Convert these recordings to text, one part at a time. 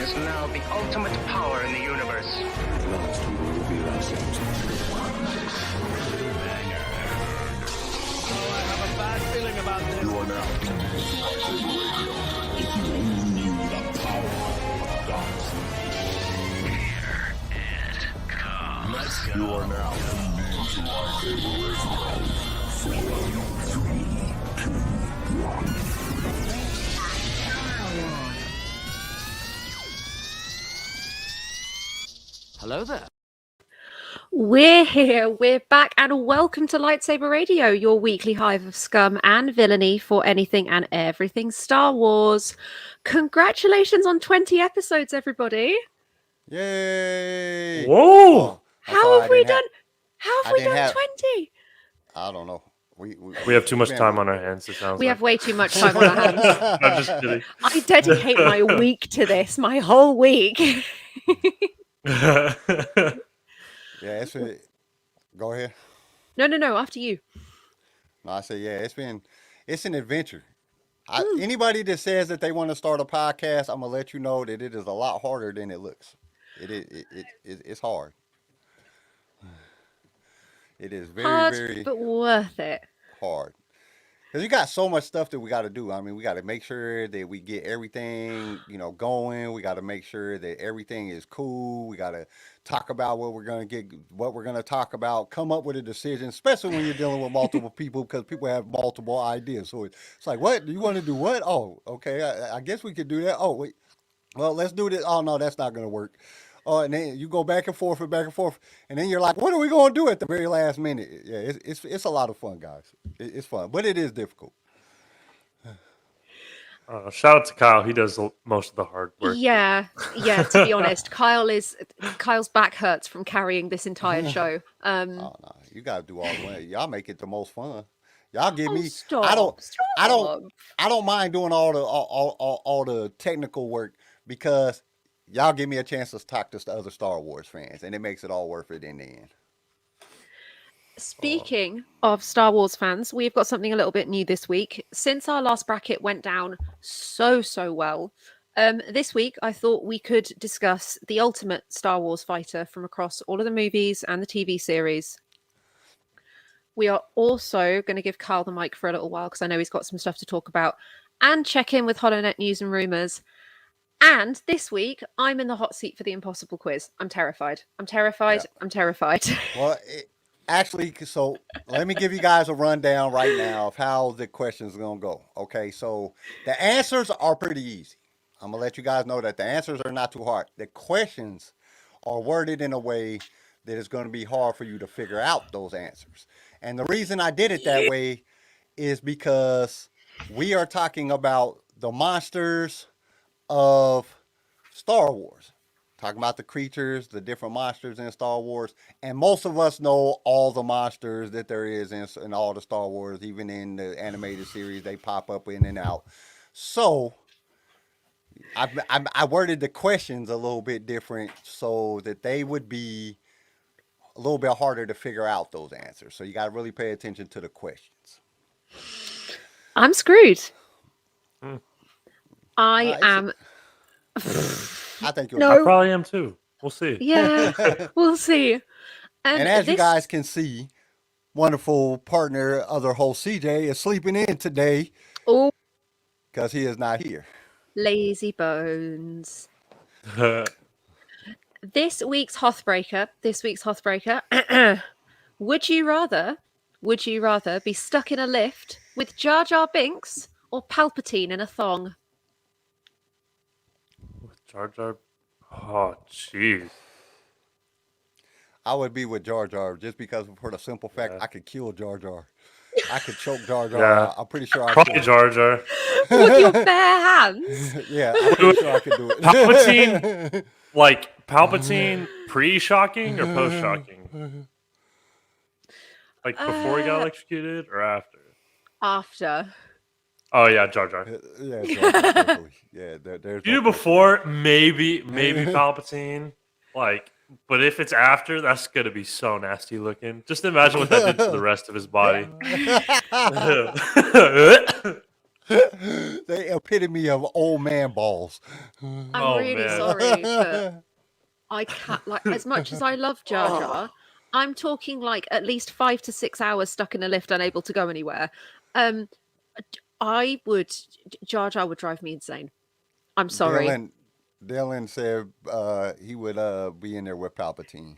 has now the ultimate power in the universe. At last we will reveal ourselves. I have a bad feeling about this. You are now tuned to LightSaber Radio. If you only knew the power of darkness. Here it comes. Let's go. You are now tuned in to LightSaber Radio. 4, 3, 2, 1. Hello there. We're here, we're back, and welcome to LightSaber Radio, your weekly hive of scum and villainy for anything and everything Star Wars. Congratulations on 20 episodes, everybody. Yay! Whoa! Oh, How have we done 20? I don't know. We have too much time on our hands, it sounds We like. have way too much time on our hands. I'm just kidding. I dedicate my week to this, my whole week. Yeah, it's been, go ahead. No, after you. No, I say yeah. It's an adventure. Anybody that says that they want to start a podcast, I'm gonna let you know that it is a lot harder than it looks. It's hard. It is very Hard, very but worth it. hard. Because you got so much stuff that we got to do. I mean, we got to make sure that we get everything, going. We got to make sure that everything is cool. We got to talk about what we're going to talk about, come up with a decision, especially when you're dealing with multiple people, because people have multiple ideas. So it's like, what? Do you want to do what? Oh, okay. I guess we could do that. Oh, wait. Well, let's do this. Oh, no, that's not going to work. Oh, and then you go back and forth, and then you're like, "What are we going to do at the very last minute?" Yeah, it's a lot of fun, guys. It's fun, but it is difficult. Shout out to Kyle. He does most of the hard work. Yeah, to be honest, Kyle's back hurts from carrying this entire show. Oh no, you got to do all the way. Y'all make it the most fun. Y'all give me. Stop. I don't mind doing all the technical work because y'all give me a chance to talk to the other Star Wars fans, and it makes it all worth it in the end. Speaking of Star Wars fans, we've got something a little bit new this week. Since our last bracket went down so well, this week I thought we could discuss the ultimate Star Wars fighter from across all of the movies and the TV series. We are also going to give Carl the mic for a little while because I know he's got some stuff to talk about, and check in with HoloNet news and rumors. And this week, I'm in the hot seat for the impossible quiz. I'm terrified. Yeah. Well, actually, so let me give you guys a rundown right now of how the questions are going to go. Okay, so the answers are pretty easy. I'm going to let you guys know that the answers are not too hard. The questions are worded in a way that is going to be hard for you to figure out those answers. And the reason I did it that way is because we are talking about the monsters of Star Wars. Talking about the creatures, the different monsters in Star Wars. And most of us know all the monsters that there is in all the Star Wars. Even in the animated series, they pop up in and out. So I worded the questions a little bit different so that they would be a little bit harder to figure out those answers. So you got to really pay attention to the questions. I'm screwed. I think you'll. No. I probably am too. We'll see. Yeah, we'll see. And as you guys can see, wonderful partner, other host CJ is sleeping in today. Oh, because he is not here. Lazy bones. This week's Hothbreaker. Would you rather be stuck in a lift with Jar Jar Binks or Palpatine in a thong? Jar Jar. Oh, jeez. I would be with Jar Jar just because for the simple fact I could kill Jar Jar. I could choke Jar Jar. Yeah. I'm pretty sure I Probably could. Jar Jar. With your bare hands? Yeah, I'm pretty sure I could do it. Palpatine pre-shocking or post-shocking? Like before he got electrocuted or after? After. Oh yeah, Jar Jar. Yeah, Jar Jar, definitely. Yeah, there's. You before maybe Palpatine, but if it's after, that's gonna be so nasty looking. Just imagine what that did to the rest of his body. The epitome of old man balls. I'm Oh, really man. sorry, but I can't, like, as much as I love Jar Jar, I'm talking like at least 5 to 6 hours stuck in a lift, unable to go anywhere. Um, I would, Jar Jar would drive me insane. I'm sorry. Dylan said he would be in there with Palpatine.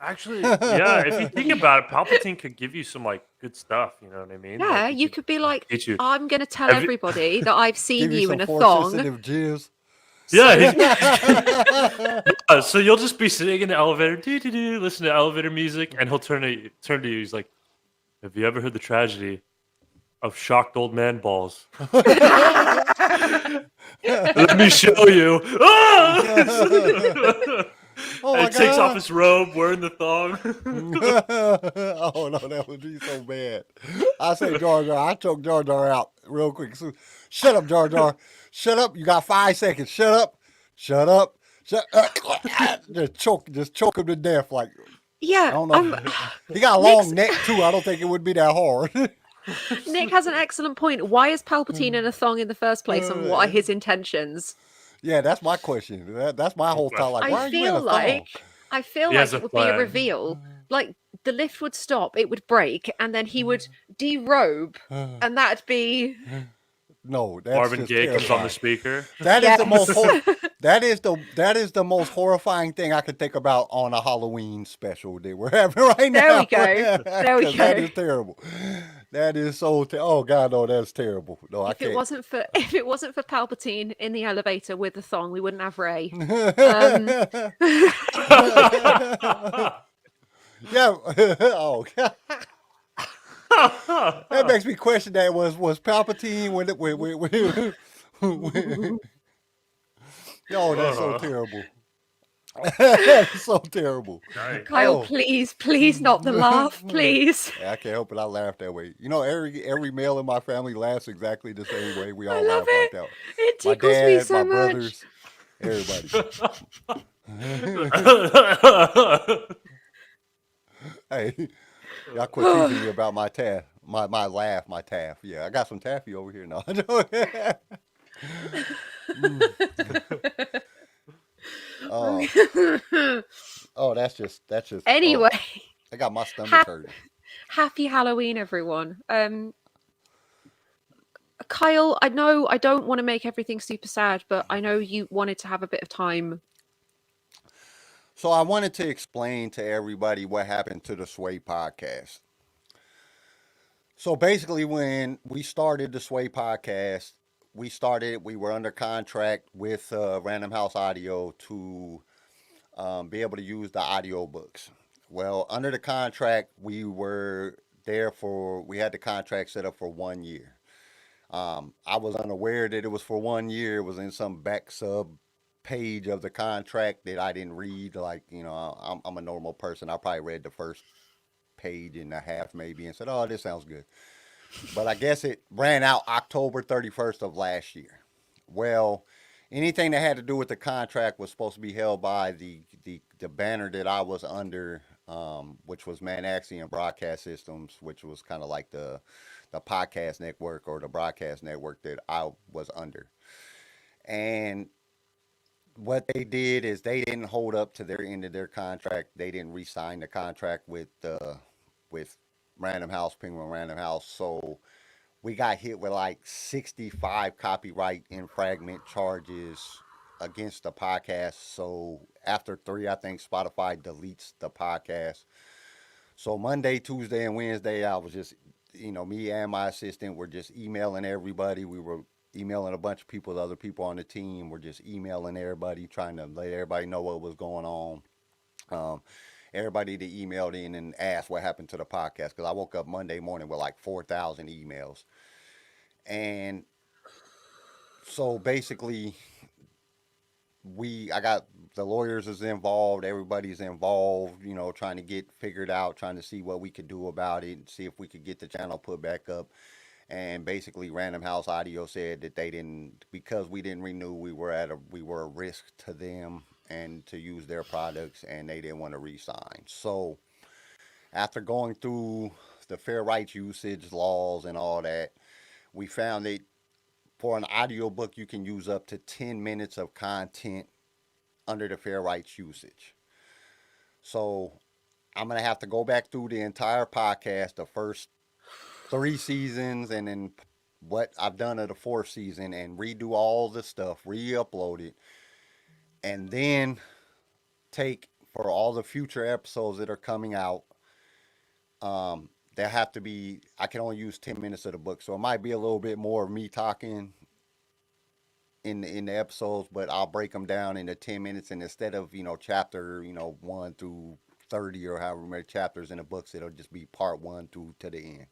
Actually, yeah. If you think about it, Palpatine could give you some like good stuff. You know what I mean? Yeah, Like, he you could be like, teach you. I'm going to tell Have you- everybody that I've seen Give you you some in a force thong. sensitive jizz. Yeah. So you'll just be sitting in the elevator, listen to elevator music, and he'll turn to you. He's like, "Have you ever heard the tragedy of shocked old man balls? Let me show you." Oh And my he takes off God. his robe, wearing the thong. Oh no, that would be so bad. I say Jar Jar. I choke Jar Jar out real quick. So, shut up, Jar Jar. Shut up. You got 5 seconds. Shut up. Shut up. Shut up. Just choke him to death. Like, I Yeah, don't know. He got a Nick's- long neck too. I don't think it would be that hard. Nick has an excellent point. Why is Palpatine in a thong in the first place, and what are his intentions? Yeah, that's my question. That's my whole thought. Like, why I are you in a feel thong? like He has it a would be a plan. reveal. Like the lift would stop, it would break, and then he would derobe, and that'd be No, that's Marvin just Gaye comes on terrifying. the speaker. That is the most Yes. that is the most horrifying thing I could think about on a Halloween special that we're having right now. There we go. There we 'Cause That go. is terrible. That is so oh God, no, that's terrible. No, I If can't. it wasn't for Palpatine in the elevator with the thong, we wouldn't have Ray. Yeah. Oh God. That makes me question that was Palpatine when Oh, that's so terrible. That's so terrible. Kyle, Oh. please not the laugh, please. Yeah, I can't help it. I laugh that way. You know, every male in my family laughs exactly the same way. We all I laugh love it. like that. It My tickles dad, me so my much. brothers, everybody. Hey, y'all quit teasing me about my taff, my laugh, my taff. Yeah, I got some taffy over here now. Oh, that's just. Anyway, I got my stomach Hap- hurting. happy Halloween, everyone. Kyle, I know I don't want to make everything super sad, but I know you wanted to have a bit of time. So I wanted to explain to everybody what happened to the Sway podcast. So basically, when we started the Sway podcast, we were under contract with Random House Audio to be able to use the audio books. Well, under the contract, we had the contract set up for 1 year. I was unaware that it was for 1 year. It was in some back sub page of the contract that I didn't read. Like, you know, I'm a normal person. I probably read the first page and a half maybe and said, oh, this sounds good. But I guess it ran out October 31st of last year. Well, anything that had to do with the contract was supposed to be held by the banner that I was under, which was Manaxian Broadcast Systems, which was kind of like the podcast network or the broadcast network that I was under. And what they did is they didn't hold up to their end of their contract. They didn't re-sign the contract with Random House, Penguin Random House. So we got hit with like 65 copyright infringement charges against the podcast. So after 3, I think Spotify deletes the podcast. So Monday, Tuesday, and Wednesday, I was just, you know, me and my assistant were just emailing everybody. We were emailing a bunch of people, the other people on the team. We're just emailing everybody, trying to let everybody know what was going on. Everybody that emailed in and asked what happened to the podcast, because I woke up Monday morning with like 4,000 emails. And so basically, I got the lawyers is involved, everybody's involved, you know, trying to get figured out, trying to see what we could do about it, and see if we could get the channel put back up. And basically, Random House Audio said that they didn't, because we didn't renew, we were a risk to them and to use their products, and they didn't want to re-sign. So after going through the fair rights usage laws and all that, we found that for an audiobook, you can use up to 10 minutes of content under the fair rights usage. So I'm going to have to go back through the entire podcast, the first 3 seasons, and then what I've done of the 4th season, and redo all the stuff, re-upload it, and then take for all the future episodes that are coming out. There have to be, I can only use 10 minutes of the book, so it might be a little bit more of me talking in the episodes, but I'll break them down into 10 minutes, and instead of, chapter, 1 through 30 or however many chapters in the books, it'll just be part 1 through to the end.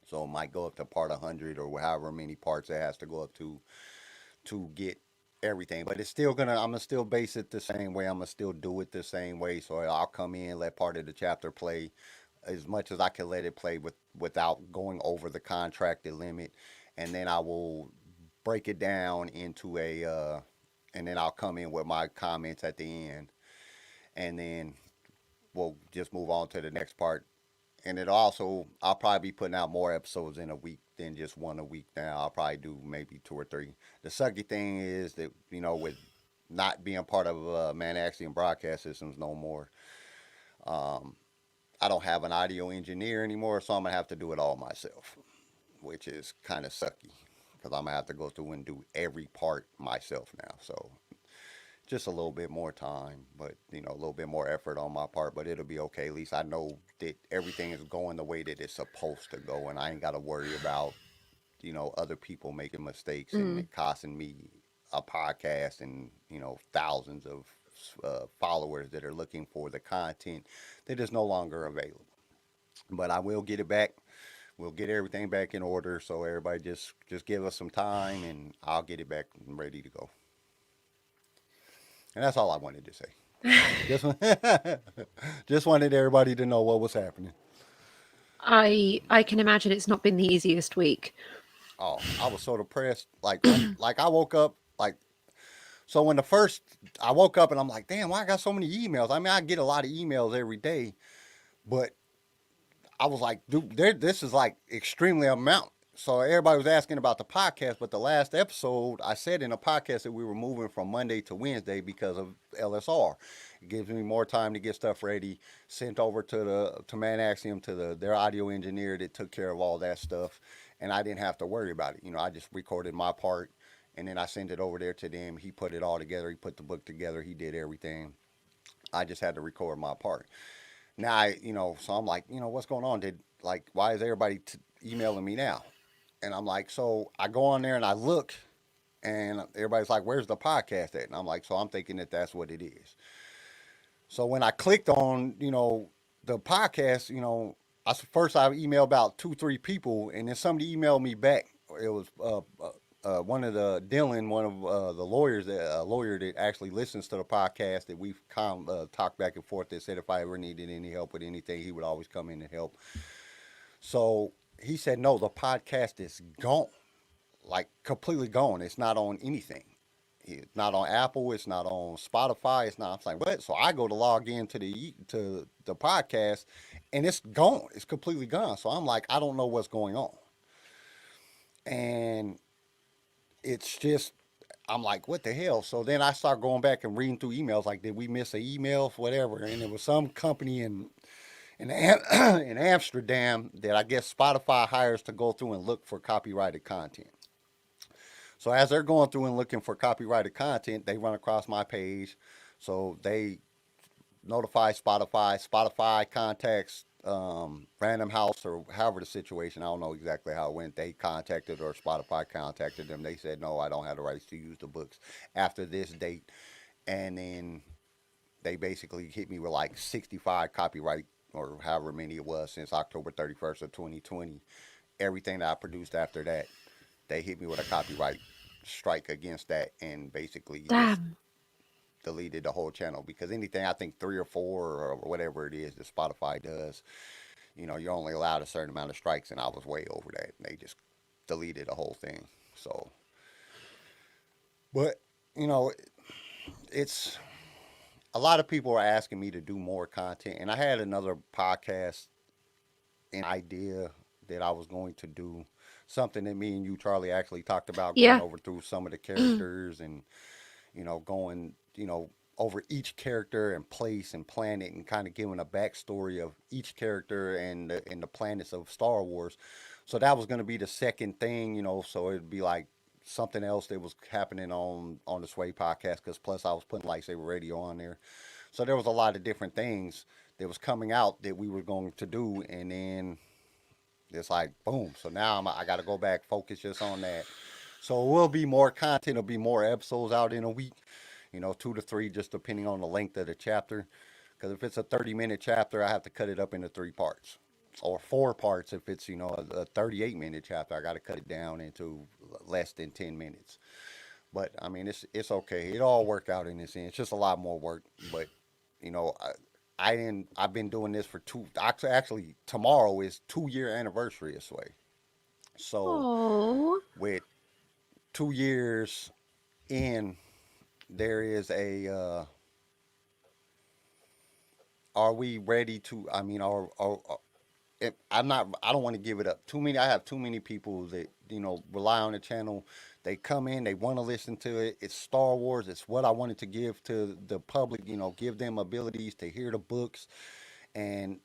So it might go up to part 100 or however many parts it has to go up to get everything. But it's still I'm gonna still base it the same way. I'm gonna still do it the same way. So I'll come in, let part of the chapter play as much as I can let it play without going over the contracted limit, and then I will break it down into and then I'll come in with my comments at the end, and then we'll just move on to the next part. And I'll probably be putting out more episodes in a week than just one a week now. I'll probably do maybe 2 or 3. The sucky thing is that, with not being part of Man Axiom Broadcast Systems no more, I don't have an audio engineer anymore, so I'm going to have to do it all myself, which is kind of sucky because I'm going to have to go through and do every part myself now. So just a little bit more time, but, a little bit more effort on my part, but it'll be okay. At least I know that everything is going the way that it's supposed to go, and I ain't got to worry about, other people making mistakes and it costing me a podcast and, thousands of followers that are looking for the content that is no longer available. But I will get it back. We'll get everything back in order, so everybody just give us some time, and I'll get it back and ready to go. And that's all I wanted to say. Just wanted everybody to know what was happening. I can imagine it's not been the easiest week. Oh, I was so depressed. Like I woke up, so when I woke up and I'm like, damn, why I got so many emails? I mean, I get a lot of emails every day, but I was like, dude, this is like extremely amount. So everybody was asking about the podcast, but the last episode, I said in the podcast that we were moving from Monday to Wednesday because of LSR. It gives me more time to get stuff ready, sent over to Man Axiom, to their audio engineer that took care of all that stuff, and I didn't have to worry about it. I just recorded my part, and then I sent it over there to them. He put it all together. He put the book together. He did everything. I just had to record my part. Now, so I'm like, what's going on? Why is everybody emailing me now? And I'm like, so I go on there and I look, and everybody's like, where's the podcast at? And I'm like, so I'm thinking that that's what it is. So when I clicked on, the podcast, first I emailed about 2-3 people, and then somebody emailed me back. It was one of the lawyers, a lawyer that actually listens to the podcast that we've talked back and forth, that said if I ever needed any help with anything, he would always come in and help. So he said, no, the podcast is gone, like completely gone. It's not on anything. It's not on Apple. It's not on Spotify. It's not. I'm like, what? So I go to log in to the podcast, and it's gone. It's completely gone. So I'm like, I don't know what's going on. And it's just, I'm like, what the hell? So then I start going back and reading through emails, like, did we miss an email, whatever? And it was some company in Amsterdam that I guess Spotify hires to go through and look for copyrighted content. So as they're going through and looking for copyrighted content, they run across my page. So they notify Spotify. Spotify contacts Random House, or however the situation, I don't know exactly how it went. They contacted, or Spotify contacted them. They said, no, I don't have the rights to use the books after this date. And then they basically hit me with like 65 copyright, or however many it was, since October 31st of 2020. Everything that I produced after that, they hit me with a copyright strike against that, and basically just deleted the whole channel. Because anything, I think 3 or 4 or whatever it is that Spotify does, you're only allowed a certain amount of strikes, and I was way over that, and they just deleted the whole thing. So, but it's, a lot of people are asking me to do more content, and I had another podcast, an idea that I was going to do. something that me and you, Charlie, actually talked about, going Yeah. over through some of the characters and, going, over each character and place and planet and kind of giving a backstory of each character and the planets of Star Wars. So that was going to be the second thing, so it'd be like something else that was happening on the Sway podcast, because plus I was putting LightSaber Radio on there. So there was a lot of different things that was coming out that we were going to do, and then it's like boom. So now I got to go back, focus just on that. So it will be more content. It'll be more episodes out in a week. 2 to 3, just depending on the length of the chapter. Because if it's a 30-minute chapter, I have to cut it up into 3 parts, or 4 parts. If it's a 38-minute chapter, I got to cut it down into less than 10 minutes. But I mean, it's okay. It all work out in this end. It's just a lot more work. But I've been doing this for actually tomorrow is 2-year anniversary this way. So Oh. with 2 years in, there is a are we ready to, I mean, I don't want to give it up. I have too many people that, rely on the channel. They come in, they want to listen to it. It's Star Wars. It's what I wanted to give to the public, give them abilities to hear the books. And,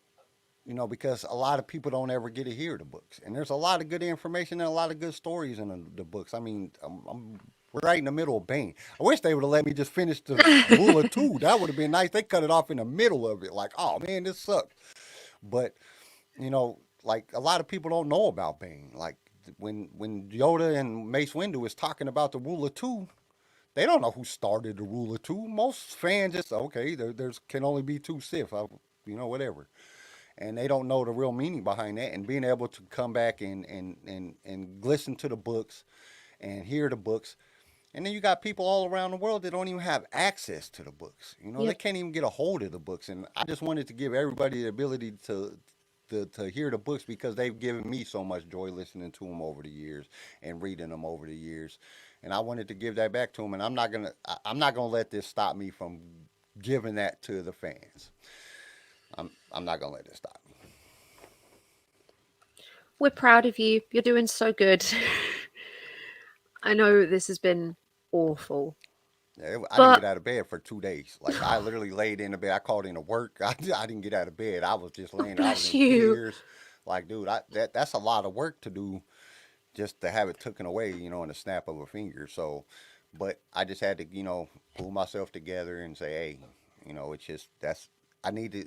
because a lot of people don't ever get to hear the books. And there's a lot of good information and a lot of good stories in the books. I mean, we're right in the middle of Bane. I wish they would have let me just finish the Rule of Two. That would have been nice. They cut it off in the middle of it. Like, oh man, this sucks. But, like a lot of people don't know about Bane. Like when Yoda and Mace Windu is talking about the Rule of Two, they don't know who started the Rule of Two. Most fans just, okay, there's can only be 2 Sith, whatever. And they don't know the real meaning behind that. And being able to come back and listen to the books and hear the books. And then you got people all around the world that don't even have access to the books. They Yep. can't even get a hold of the books. And I just wanted to give everybody the ability to hear the books, because they've given me so much joy listening to them over the years and reading them over the years. And I wanted to give that back to them. And I'm not gonna let this stop me from giving that to the fans. I'm not gonna let this stop me. We're proud of you. You're doing so good. I know this has been awful. Yeah, I didn't But get out of bed for 2 days. Like I literally laid in the bed. I called into work. I didn't get out of bed. I was just laying there. I was bless in you. tears. Like, dude, that's a lot of work to do just to have it taken away, in a snap of a finger. So, but I just had to, pull myself together and say, hey, it's just I need to.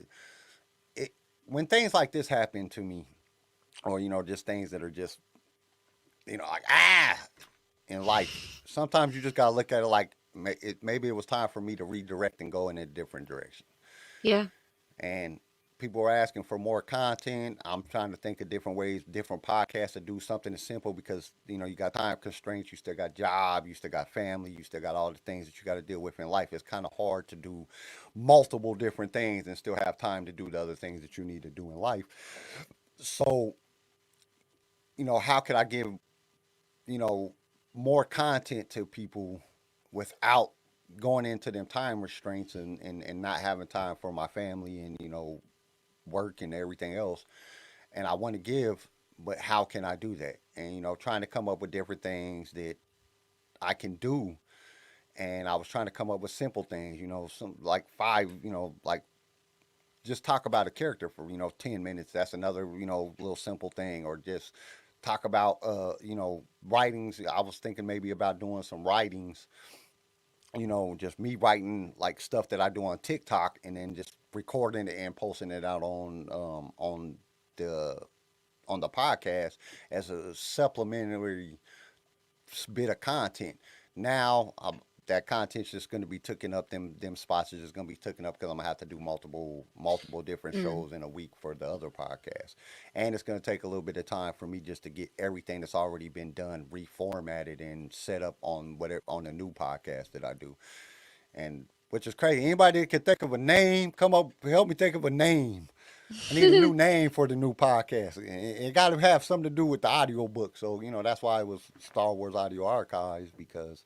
When things like this happen to me, or just things that are just, like in life, sometimes you just gotta look at it like maybe it was time for me to redirect and go in a different direction. Yeah. And people are asking for more content. I'm trying to think of different ways, different podcasts to do something as simple, because you got time constraints, you still got job, you still got family, you still got all the things that you got to deal with in life. It's kind of hard to do multiple different things and still have time to do the other things that you need to do in life. So, how could I give, more content to people without going into them time restraints and not having time for my family and, work and everything else. And I want to give, but how can I do that? And, trying to come up with different things that I can do. And I was trying to come up with simple things, some like 5, like just talk about a character for, 10 minutes. That's another, little simple thing. Or just talk about, writings. I was thinking maybe about doing some writings, just me writing like stuff that I do on TikTok, and then just recording it and posting it out the on the podcast as a supplementary bit of content. Now that content's just going to be taken up. Them spots are just going to be taken up because I'm gonna have to do multiple different shows in a week for the other podcast, and it's going to take a little bit of time for me just to get everything that's already been done reformatted and set up on the new podcast that I do, and which is crazy. Anybody that can think of a name, come up, help me think of a name. I need a new name for the new podcast. It got to have something to do with the audio book. So, that's why it was Star Wars Audio Archives, because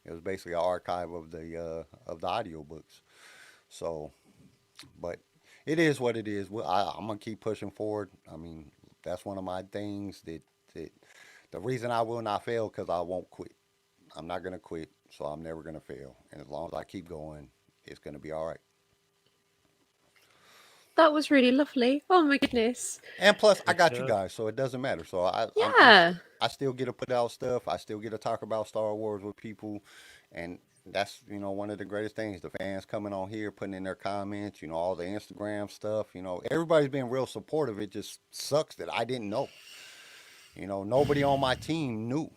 it was basically an archive of the audio books. So, but it is what it is. I'm going to keep pushing forward. I mean, that's one of my things that The reason I will not fail because I won't quit. I'm not gonna quit, so I'm never gonna fail. And as long as I keep going, it's gonna be all right. That was really lovely. Oh my goodness. And plus, I got you Yeah. guys, so it doesn't matter. So Yeah. I still get to put out stuff. I still get to talk about Star Wars with people, and that's one of the greatest things. The fans coming on here, putting in their comments. All the Instagram stuff. Everybody's been real supportive. It just sucks that I didn't know. Nobody on my team knew.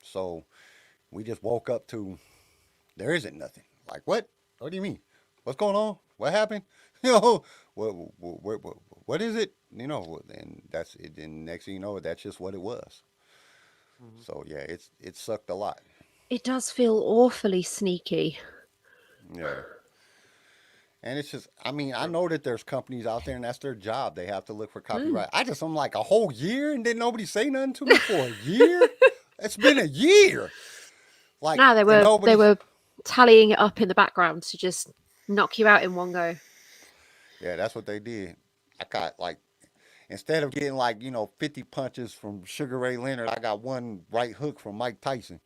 So we just woke up to there isn't nothing. Like what? What do you mean? What's going on? What happened? What is it? And that's it. And next thing you know, that's just what it was. So yeah, it sucked a lot. It does feel awfully sneaky. Yeah. And it's just, I know that there's companies out there and that's their job. They have to look for copyright. I'm like a whole year and didn't nobody say nothing to me for a year? It's been a year. Like No, they were tallying it up in the background to just knock you out in one go. Yeah, that's what they did. I got instead of getting 50 punches from Sugar Ray Leonard, I got one right hook from Mike Tyson.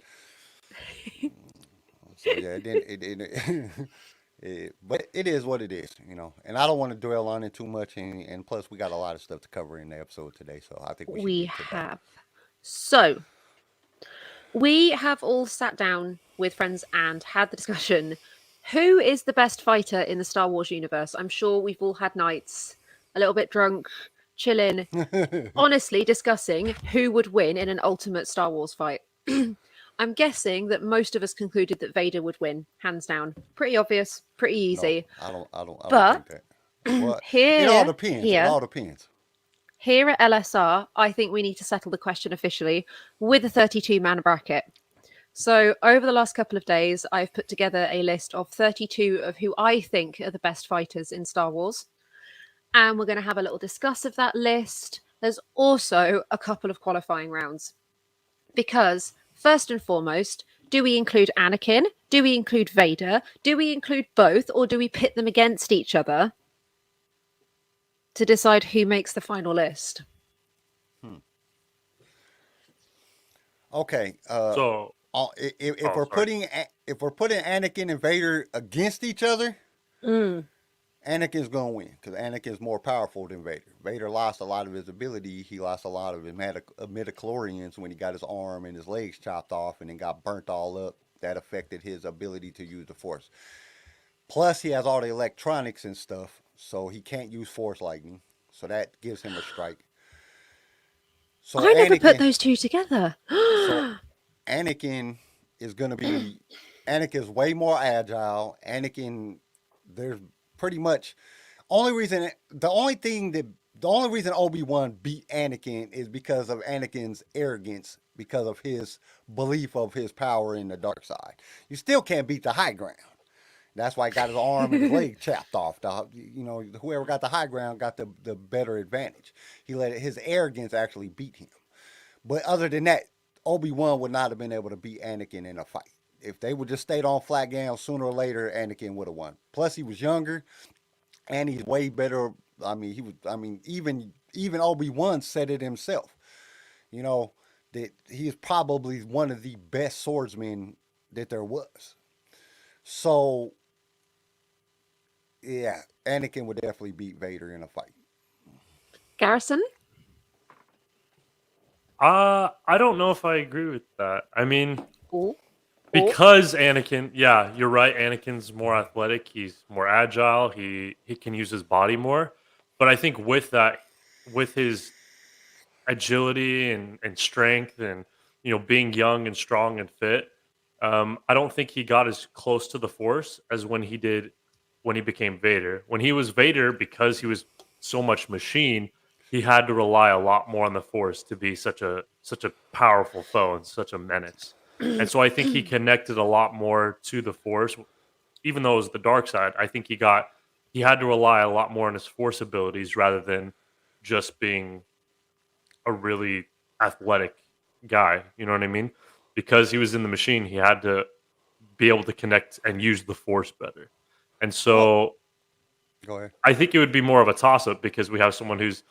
So yeah, but it is what it is, And I don't want to dwell on it too much, and plus we got a lot of stuff to cover in the episode today, so I think we should get to that. have. So we have all sat down with friends and had the discussion. Who is the best fighter in the Star Wars universe? I'm sure we've all had nights a little bit drunk, chilling, honestly discussing who would win in an ultimate Star Wars fight. I'm guessing that most of us concluded that Vader would win, hands down. Pretty obvious, pretty easy. No, I don't But think that. Well, here, it all depends. Here, it all depends. Here at LSR, I think we need to settle the question officially with a 32-man bracket. So over the last couple of days, I've put together a list of 32 of who I think are the best fighters in Star Wars. And we're going to have a little discuss of that list. There's also a couple of qualifying rounds. Because, first and foremost, do we include Anakin? Do we include Vader? Do we include both? Or do we pit them against each other to decide who makes the final list? Okay. So if we're putting Anakin and Vader against each other, Anakin's gonna win because Anakin's more powerful than Vader. Vader lost a lot of his ability. He lost a lot of his midichlorians when he got his arm and his legs chopped off and then got burnt all up. That affected his ability to use the Force. Plus, he has all the electronics and stuff, so he can't use Force lightning. So that gives him a strike. So I never put those two together. So Anakin is going to be... Anakin's way more agile. Anakin, there's pretty much... The only reason Obi-Wan beat Anakin is because of Anakin's arrogance, because of his belief of his power in the dark side. You still can't beat the high ground. That's why he got his arm and his leg chopped off. Whoever got the high ground got the better advantage. He let his arrogance actually beat him. But other than that, Obi-Wan would not have been able to beat Anakin in a fight. If they would just stayed on flat ground, sooner or later, Anakin would have won. Plus, he was younger, and he's way better. Even Obi-Wan said it himself. That he is probably one of the best swordsmen that there was. So, yeah, Anakin would definitely beat Vader in a fight. Garrison? I don't know if I agree with that. Ooh. Because Anakin, yeah, you're right. Anakin's more athletic. He's more agile. He can use his body more. But I think with that, with his agility and strength and, being young and strong and fit, I don't think he got as close to the Force as when he did when he became Vader. When he was Vader, because he was so much machine, he had to rely a lot more on the Force to be such a powerful foe and such a menace. And so I think he connected a lot more to the Force, even though it was the dark side. I think he had to rely a lot more on his Force abilities rather than just being a really athletic guy. You know what I mean? Because he was in the machine, he had to be able to connect and use the Force better. And so Go ahead. I think it would be more of a toss-up because we have someone who's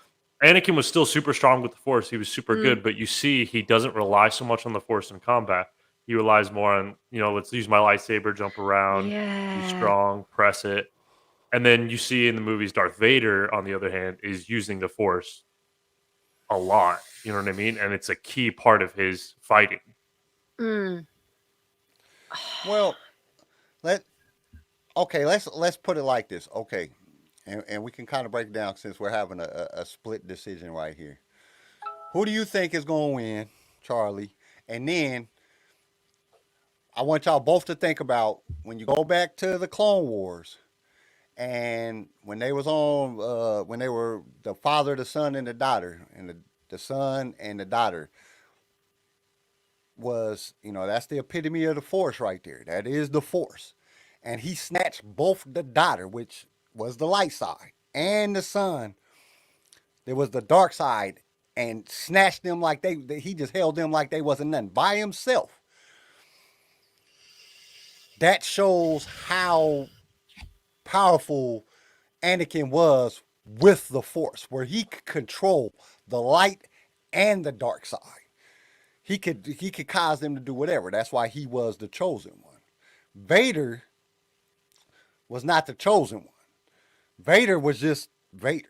Anakin was still super strong with the Force. He was super good, but you see, he doesn't rely so much on the Force in combat. He relies more on, let's use my lightsaber, jump around, be Yeah. strong, press it. And then you see in the movies, Darth Vader, on the other hand, is using the Force a lot. You know what I mean? And it's a key part of his fighting. Mm. Well, let's put it like this. Okay, and we can kind of break it down since we're having a split decision right here. Who do you think is going to win, Charlie? And then I want y'all both to think about when you go back to the Clone Wars, and when they was on, when they were the father, the son, and the daughter, and the son and the daughter was, that's the epitome of the Force right there. That is the Force. And he snatched both the daughter, which was the light side, and the son, there was the dark side, and snatched them like he just held them like they wasn't nothing by himself. That shows how powerful Anakin was with the Force, where he could control the light and the dark side. He could cause them to do whatever. That's why he was the chosen one. Vader was not the chosen one. Vader was just Vader.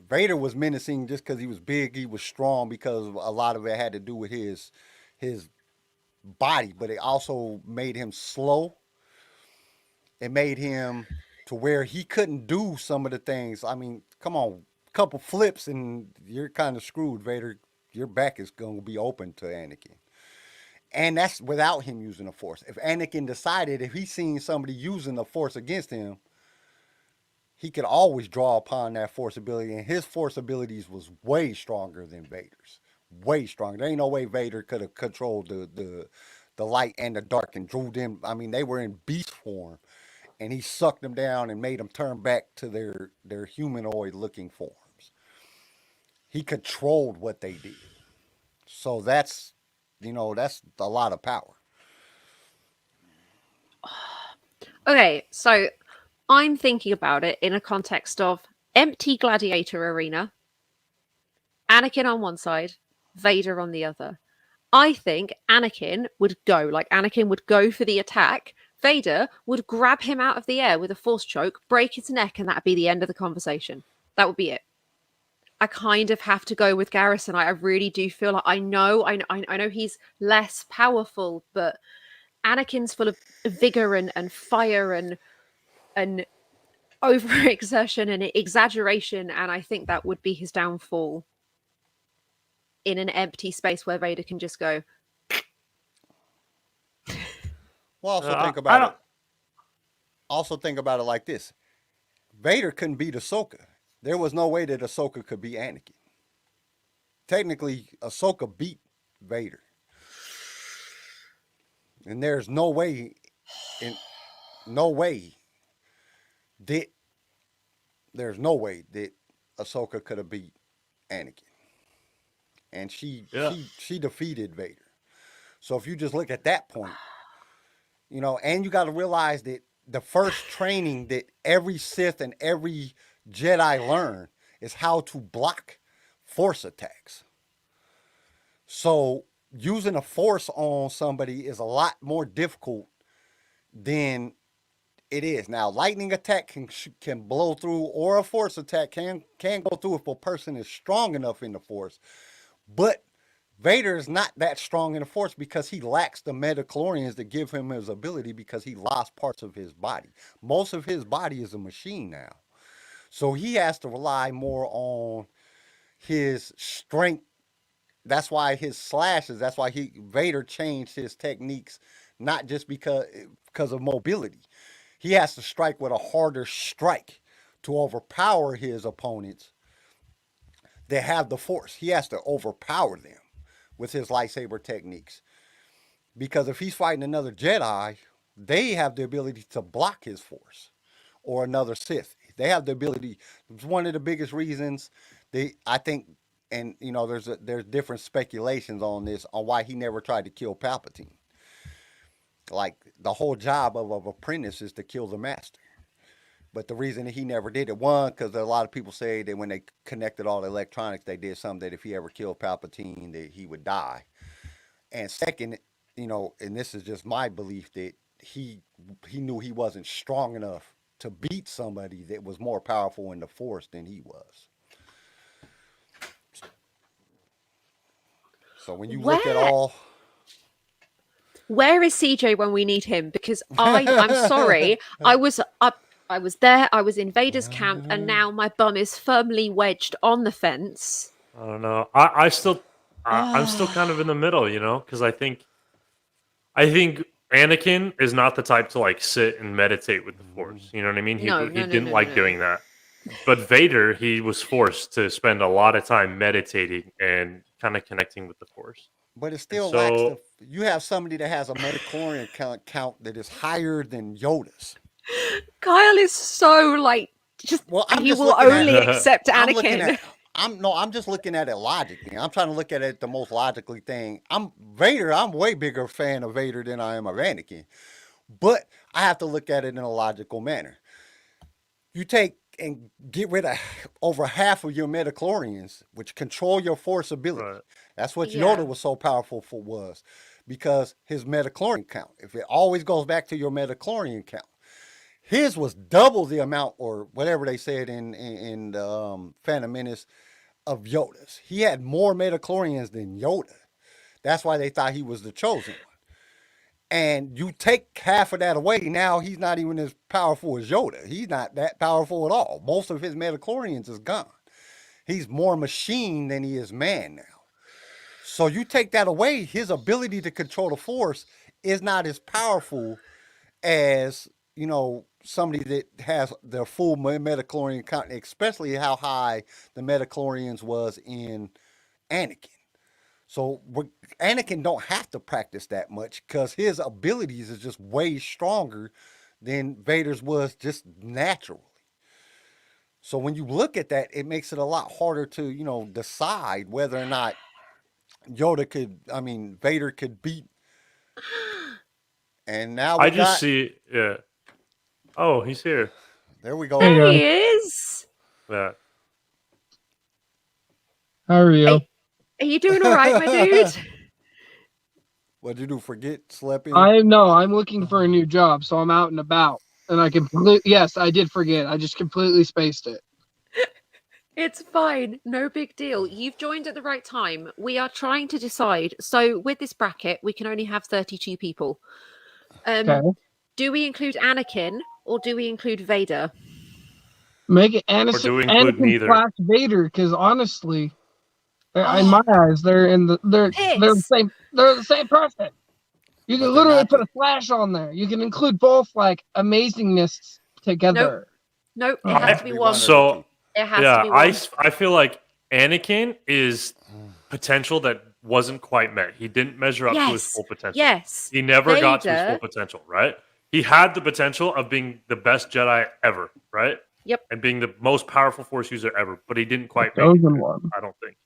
Vader was menacing just because he was big, he was strong, because a lot of it had to do with his body, but it also made him slow. It made him to where he couldn't do some of the things. I mean, come on, a couple flips and you're kind of screwed, Vader. Your back is going to be open to Anakin. And that's without him using the Force. If Anakin decided, if he seen somebody using the Force against him, he could always draw upon that Force ability. And his Force abilities was way stronger than Vader's. Way stronger. There ain't no way Vader could have controlled the light and the dark and drew them. I mean, they were in beast form. And he sucked them down and made them turn back to their humanoid-looking forms. He controlled what they did. So that's a lot of power. Okay, so I'm thinking about it in a context of empty gladiator arena, Anakin on one side, Vader on the other. I think Anakin would go for the attack. Vader would grab him out of the air with a Force choke, break his neck, and that'd be the end of the conversation. That would be it. I kind of have to go with Garrison. I really do feel like I know he's less powerful, but Anakin's full of vigor and fire and overexertion and exaggeration, and I think that would be his downfall in an empty space where Vader can just go. Well, also think about it like this. Vader couldn't beat Ahsoka. There was no way that Ahsoka could beat Anakin. Technically, Ahsoka beat Vader. And there's no way that Ahsoka could have beat Anakin. And she defeated Vader. So if you just look at that point, and you got to realize that the first training that every Sith and every Jedi learn is how to block Force attacks. So using a Force on somebody is a lot more difficult than it is. Now, lightning attack can blow through, or a Force attack can go through if a person is strong enough in the Force. But Vader is not that strong in the Force because he lacks the midichlorians to give him his ability, because he lost parts of his body. Most of his body is a machine now. So he has to rely more on his strength. That's why his slashes, Vader changed his techniques, not just because of mobility. He has to strike with a harder strike to overpower his opponents that have the Force. He has to overpower them with his lightsaber techniques. Because if he's fighting another Jedi, they have the ability to block his Force, or another Sith. They have the ability. It's one of the biggest reasons I think, and there's different speculations on this, on why he never tried to kill Palpatine. Like, the whole job of an apprentice is to kill the master. But the reason that he never did it, one, because a lot of people say that when they connected all the electronics, they did something that if he ever killed Palpatine, that he would die. And second, and this is just my belief, that he knew he wasn't strong enough to beat somebody that was more powerful in the Force than he was. So when you look at all... Where is CJ when we need him? Because I'm sorry, I was there, I was in Vader's camp, and now my bum is firmly wedged on the fence. I don't know. I'm still kind of in the middle, because I think Anakin is not the type to like sit and meditate with the Force. You know what I mean? He didn't like doing that. But Vader, he was forced to spend a lot of time meditating and kind of connecting with the Force. But it still lacks you have somebody that has a midichlorian count that is higher than Yoda's. Kyle is so he will only accept Anakin. I'm just looking at it logically. I'm trying to look at it the most logically thing. I'm way bigger fan of Vader than I am of Anakin. But I have to look at it in a logical manner. You take and get rid of over half of your midichlorians, which control your Force ability. Right. That's what Yoda was so powerful for, was because his midichlorian count. If it always goes back to your midichlorian count, his was double the amount, or whatever they said in the Phantom Menace, of Yoda's. He had more midichlorians than Yoda. That's why they thought he was the chosen one. And you take half of that away, now he's not even as powerful as Yoda. He's not that powerful at all. Most of his midichlorians is gone. He's more machine than he is man now. So you take that away, his ability to control the Force is not as powerful as, somebody that has their full midichlorian count, especially how high the midichlorians was in Anakin. So Anakin don't have to practice that much because his abilities is just way stronger than Vader's was just naturally. So when you look at that, it makes it a lot harder to, decide whether or not Vader could beat. And now see, yeah. Oh, he's here. There we go. There he is. Yeah. How are you? Hey, are you doing all right, my dude? What'd you do? Forget sleeping? I'm looking for a new job, so I'm out and about. And yes, I did forget. I just completely spaced it. It's fine. No big deal. You've joined at the right time. We are trying to decide. So with this bracket, we can only have 32 people. Okay. Do we include Anakin or do we include Vader? Make it Anakin slash Vader, because honestly, in my eyes, they're the same person. You can literally put a slash on there. You can include both amazingness together. Nope. It has to be one. So it has to be one. I feel like Anakin is potential that wasn't quite met. He didn't measure up to his full potential. Yes. He never got to his full potential, right? He had the potential of being the best Jedi ever, right? Yep. And being the most powerful Force user ever, but he didn't quite make it, I don't think.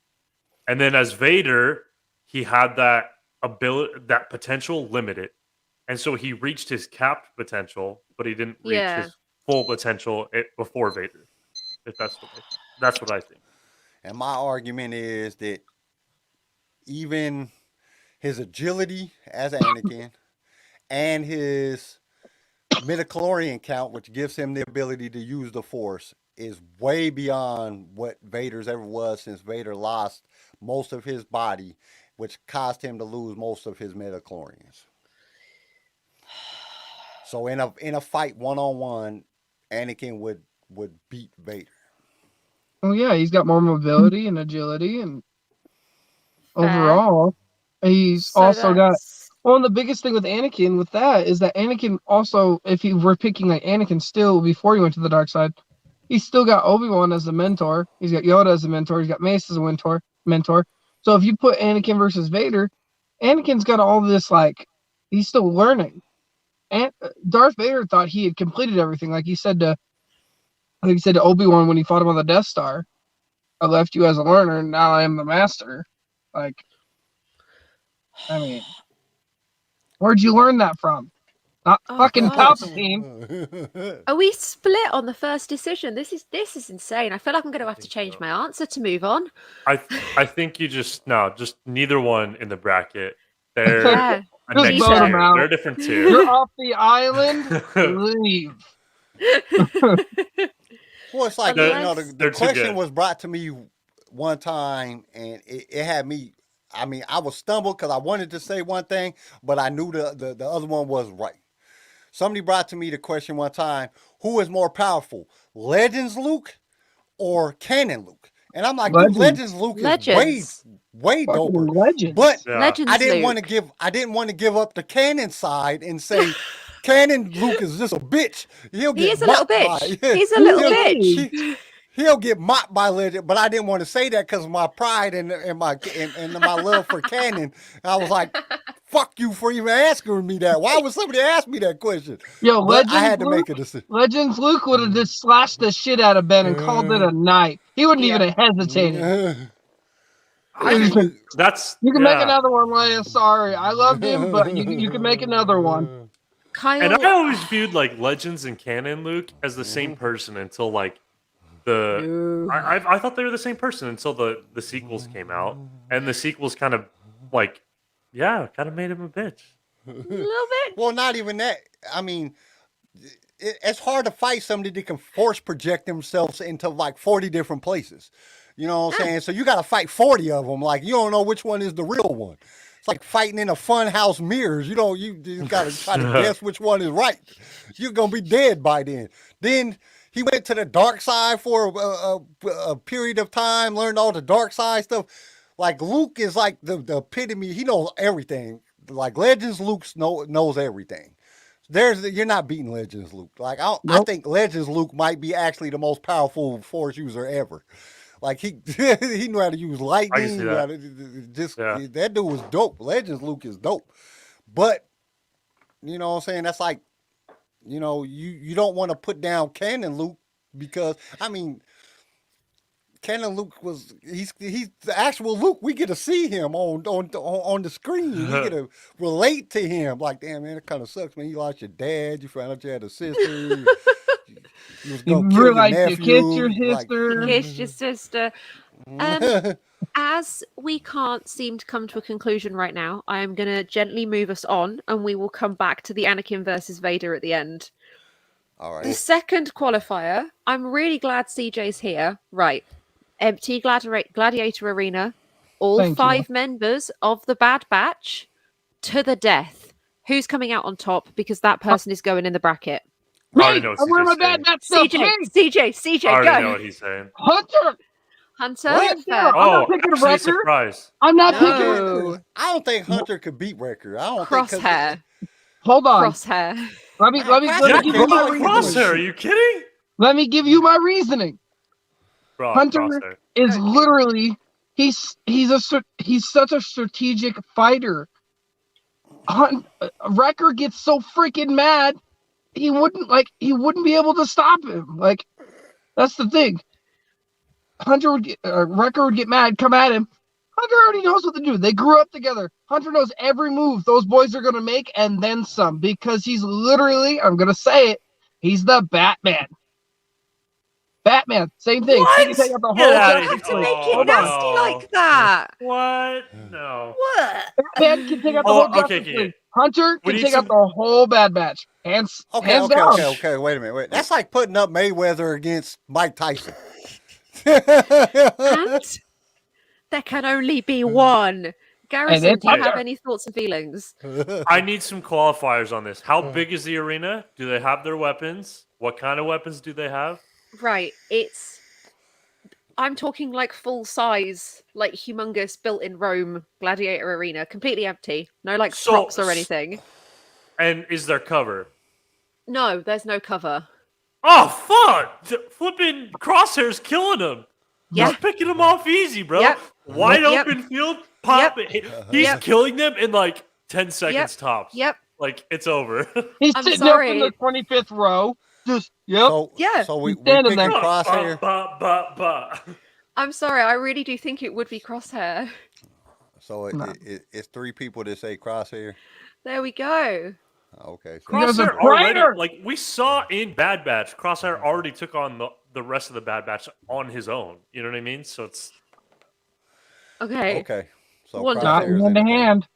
And then as Vader, he had that ability, that potential limited. And so he reached his capped potential, but he didn't reach his full potential before Vader. If that's what I think. And my argument is that even his agility as Anakin and his midichlorian count, which gives him the ability to use the Force, is way beyond what Vader's ever was, since Vader lost most of his body, which caused him to lose most of his midichlorians. So in a fight 1-on-1, Anakin would beat Vader. Oh yeah, he's got more mobility and agility, and overall, he's also got. Well, and the biggest thing with Anakin with that is that Anakin also, if you were picking Anakin still before he went to the dark side, he's still got Obi-Wan as a mentor. He's got Yoda as a mentor. He's got Mace as a mentor. So if you put Anakin versus Vader, Anakin's got all this he's still learning. And Darth Vader thought he had completed everything, like he said to Obi-Wan when he fought him on the Death Star. I left you as a learner, and now I am the master. Where'd you learn that from? Not Oh, fucking God. Palpatine. Are we split on the first decision? This is insane. I feel like I'm going to have to change my answer to move on. I think you just neither one in the bracket. They're Yeah. a Just next vote 'em tier. out. They're a different You're tier. off the island. Leave. Well, it's like, Unless- the They're too question good. was brought to me one time, and it had me. I mean, I was stumbled because I wanted to say one thing, but I knew the other one was right. Somebody brought to me the question one time: who is more powerful, Legends Luke or Canon Luke? And I'm like, dude, Legends. Legends Luke is Legends. way Fucking doper. legends. But Yeah. Legends I didn't Luke. want to give up the Canon side and say Canon Luke is just a bitch. He'll He get is a little mocked by- bitch. He's a little he'll- bitch. He'll get mocked by Legend, but I didn't want to say that because of my pride and my love for Canon. I was like, "Fuck you for even asking me that. Why would somebody ask me that question?" Yo, But Legends I had to Luke, make a decision. Legends Luke would have just slashed the shit out of Ben and called it a night. He wouldn't even have hesitated. That's You can make another one, Leia. Sorry, I loved him, but you can make another one. Kyle. And I always viewed like Legends and Canon Luke as the same person until like I thought they were the same person until the sequels came out, and the sequels kind of like kind of made him a bitch. A little bit. Well, not even that. I mean, it's hard to fight somebody that can force project themselves into like 40 different places. You know what I'm saying? So you got to fight 40 of them. Like, you don't know which one is the real one. It's like fighting in a fun house mirrors. You got to try to guess which one is right. You're going to be dead by then. Then he went to the dark side for a period of time, learned all the dark side stuff. Like, Luke is like the epitome. He knows everything. Like, Legends Luke knows everything. You're not beating Legends Luke. Like, I think Legends Luke might be actually the most powerful Force user ever. Like, he knew how to use lightning. I can see that. That dude was dope. Legends Luke is dope. But, you know what I'm saying? That's like, you don't want to put down Canon Luke because, I mean, Canon Luke he's the actual Luke. We get to see him on the screen. We get to relate to him. Like, damn, man, it kind of sucks, man. You lost your dad. You found out you had a sister. You was gonna kill your nephew. You kissed your sister. You kissed your sister. As we can't seem to come to a conclusion right now, I am going to gently move us on, and we will come back to the Anakin versus Vader at the end. All right. The second qualifier, I'm really glad CJ's here. Right. Empty gladiator arena. All Thank you. 5 members of the Bad Batch to the death. Who's coming out on top? Because that person is going in the bracket. I already know what I'm wearing my CJ's bad saying. match stuff. CJ, I already know go. what he's saying. Hunter. Hunter. What? Fair. I'm not picking actually, Wrecker. surprise. I'm not picking. No. I don't think Hunter could beat Wrecker. I don't Crosshair. Hold on. Crosshair. Let me Crosshair give you can't my fight reasoning. Crosshair, are you kidding? Let me give you my reasoning. Bro, Hunter Crosshair. is literally he's such a strategic fighter. Wrecker gets so freaking mad, he wouldn't be able to stop him. Like, that's the thing. Wrecker would get mad, come at him. Hunter already knows what to do. They grew up together. Hunter knows every move those boys are gonna make and then some, because he's literally, I'm gonna say it, he's the Batman. Batman, same thing. What? He can take out the Get whole outta You here. have to make Oh, it nasty no. like that. What? No. What? Batman can take out the Oh, whole okay, Justice okay. League. Hunter We can need take out some- the whole Bad Batch. Hands down. Okay. Wait a minute. That's like putting up Mayweather against Mike Tyson. And there can only be one. Garrison, then do you have Hunter. any thoughts and feelings? I need some qualifiers on this. How big is the arena? Do they have their weapons? What kind of weapons do they have? Right, I'm talking like full size, like humongous built-in Rome gladiator arena, completely empty. No like So- props or anything. And is there cover? No, there's no cover. Oh, fuck! Flipping Crosshair's killing him. Yeah. He's picking him off easy, bro. Yep. Wide Yep. open field, pop it. He's Yep. killing them in like 10 seconds tops. Yep. Like, it's over. He's I'm sitting sorry. up in the 25th row. Just, yep. So we He's standing picking there. Crosshair. I'm sorry, I really do think it would be Crosshair. So it's 3 people that say Crosshair. There we go. Okay. So Because of Crosshair already, Prater! like we saw in Bad Batch, Crosshair already took on the rest of the Bad Batch on his own. You know what I mean? So it's Okay. okay. So Wonderful. Not Crosshairs hand to anything. hand.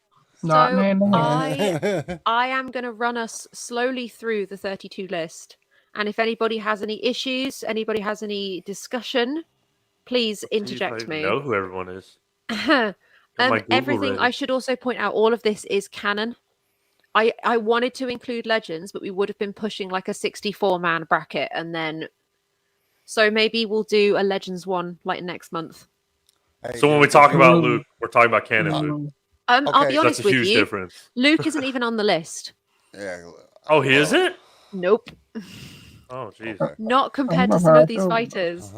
Not So hand to hand. I am going to run us slowly through the 32 list. And if anybody has any issues, anybody has any discussion, please geez, I interject don't even me. know who everyone is. Got my Google Everything, ready. I should also point out, all of this is canon. I wanted to include Legends, but we would have been pushing like a 64-man bracket. And then, so maybe we'll do a Legends one like next month. Hey, So when we talk about Luke, we're talking about canon Luke. I'll Okay. be honest That's a with huge you. difference. Luke isn't even on the list. Yeah. Oh, he isn't? Nope. Oh, jeez. Okay. Not compared to some of these fighters.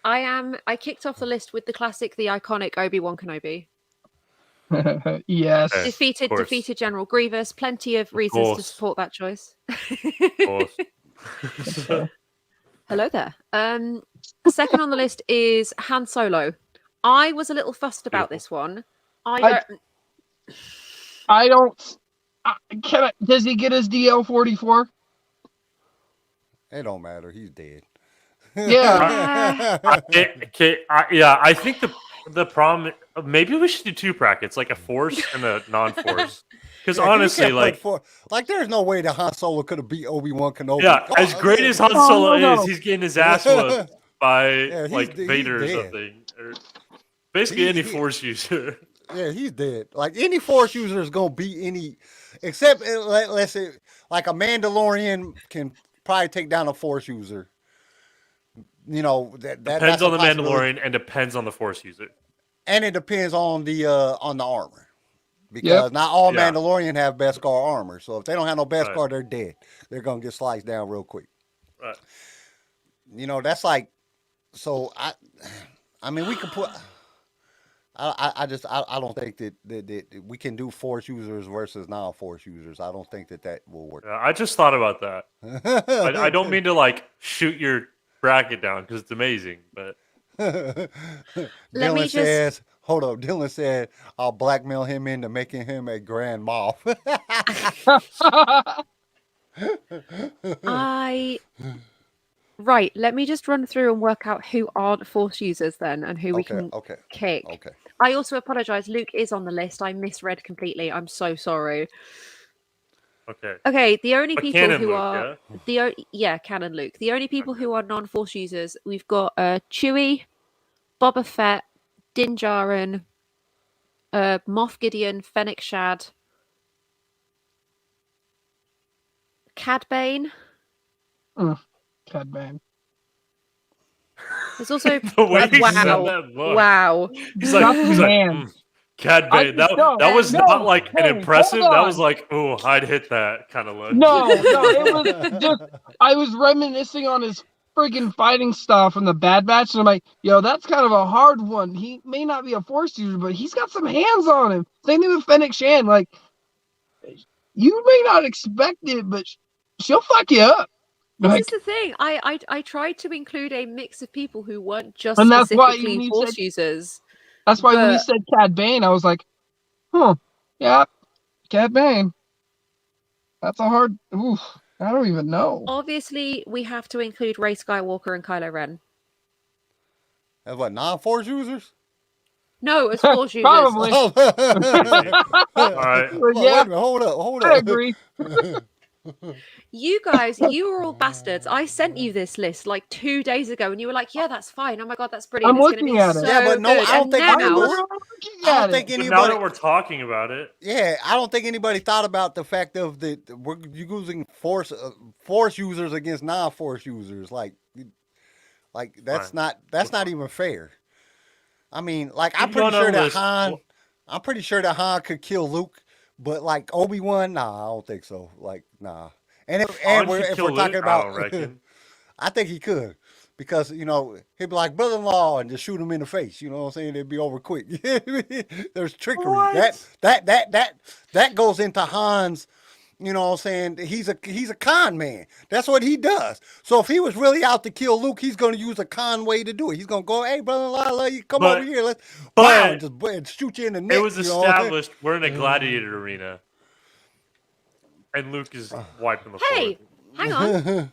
I kicked off the list with the classic, the iconic Obi-Wan Kenobi. Yes. Okay. Defeated General Grievous. Plenty of reasons to course. support that choice. Of course. Hello there. Second on the list is Han Solo. I was a little fussed about this one. I don't. Does he get his DL-44? It don't matter. He's dead. Yeah. I think the problem. Maybe we should do two brackets, like a force and a non-force. Because Yeah, you honestly, can't put there's no way that Han Solo could have beat Obi-Wan Kenobi. yeah, Come as on, great man. as Han Solo no. is, he's getting his ass whooped by Yeah, he's Vader or dead. something, or basically any He- force user. Yeah, he's dead. Like any Force user is gonna beat any, except let's say like a Mandalorian can probably take down a Force user. You know that Depends that's a on the possibility. Mandalorian and depends on the force user. And it depends on the armor. Because not all Yeah. Mandalorian have Beskar armor. So if they don't have no Beskar, Right. they're dead. They're gonna get sliced down real quick. Right. You know, that's like so I mean we can put I don't think that we can do Force users versus non-Force users. I don't think that will work. Yeah, I just thought about that. I don't mean to like shoot your bracket down because it's amazing, but Dylan says, hold up. Dylan said, I'll blackmail him into making him a Grand Moff. Right, let me just run through and work out who aren't Force users then and who we can kick. Okay. I also apologize. Luke is on the list. I misread completely. I'm so sorry. okay. Okay, the only But people canon who Luke, are canon Luke. The only people Okay. who are non-Force users, we've got Chewie, Boba Fett, Din Djarin, Moff Gideon, Fennec Shad, Cad Bane. Cad Bane. There's also The way he said wow, that look. wow. He's like, Cad I Bane. just- That was no, not like hey, an impressive. hold That on. was like, oh, I'd hit that kind of look. No, it was just I was reminiscing on his friggin' fighting style from the Bad Batch, and I'm like, yo, that's kind of a hard one. He may not be a Force user, but he's got some hands on him. Same thing with Fennec Shan. Like, you may not expect it, but she'll fuck you up. This Like, is the thing. I tried to include a mix of people who weren't just And that's why specifically you Force said- users. that's why when you but- said Cad Bane, I was like, yeah, Cad Bane. That's a hard. Oof, I don't even know. Obviously, we have to include Rey Skywalker and Kylo Ren. That's what, non-Force users? No, as Force users. Probably. Oh. All right. Wait Yeah, a minute, hold up. I agree. You guys, you were all bastards. I sent you this list like 2 days ago, and you were like, "Yeah, that's fine. Oh my god, that's brilliant. I'm It's gonna looking be at it. so Yeah, but no, good." I don't And think now, anyone- Looking I don't at think it. But now anybody. that we're talking about it, Yeah, I don't think anybody thought about the fact of we're using force users against non-Force users. Like that's Fine. not even fair. I mean, like I'm Keep pretty going sure on the that list. I'm pretty sure that Han could kill Luke, but like Obi-Wan, nah, I don't think so. Like, nah. And if Han could we're kill talking Luke? about, I don't reckon. I think he could. Because, you know, he'd be like, brother-in-law, and just shoot him in the face. You know what I'm saying? It'd be over quick. There's trickery. What? That goes into Han's, you know what I'm saying? He's a con man. That's what he does. So if he was really out to kill Luke, he's going to use a con way to do it. He's going to go, hey, brother-in-law, I love you. Come But- over here. Let's but- and shoot you in the neck. it was you know what I'm saying? established we're in a gladiator arena. and Luke is wiping the Hey, floor. hang on.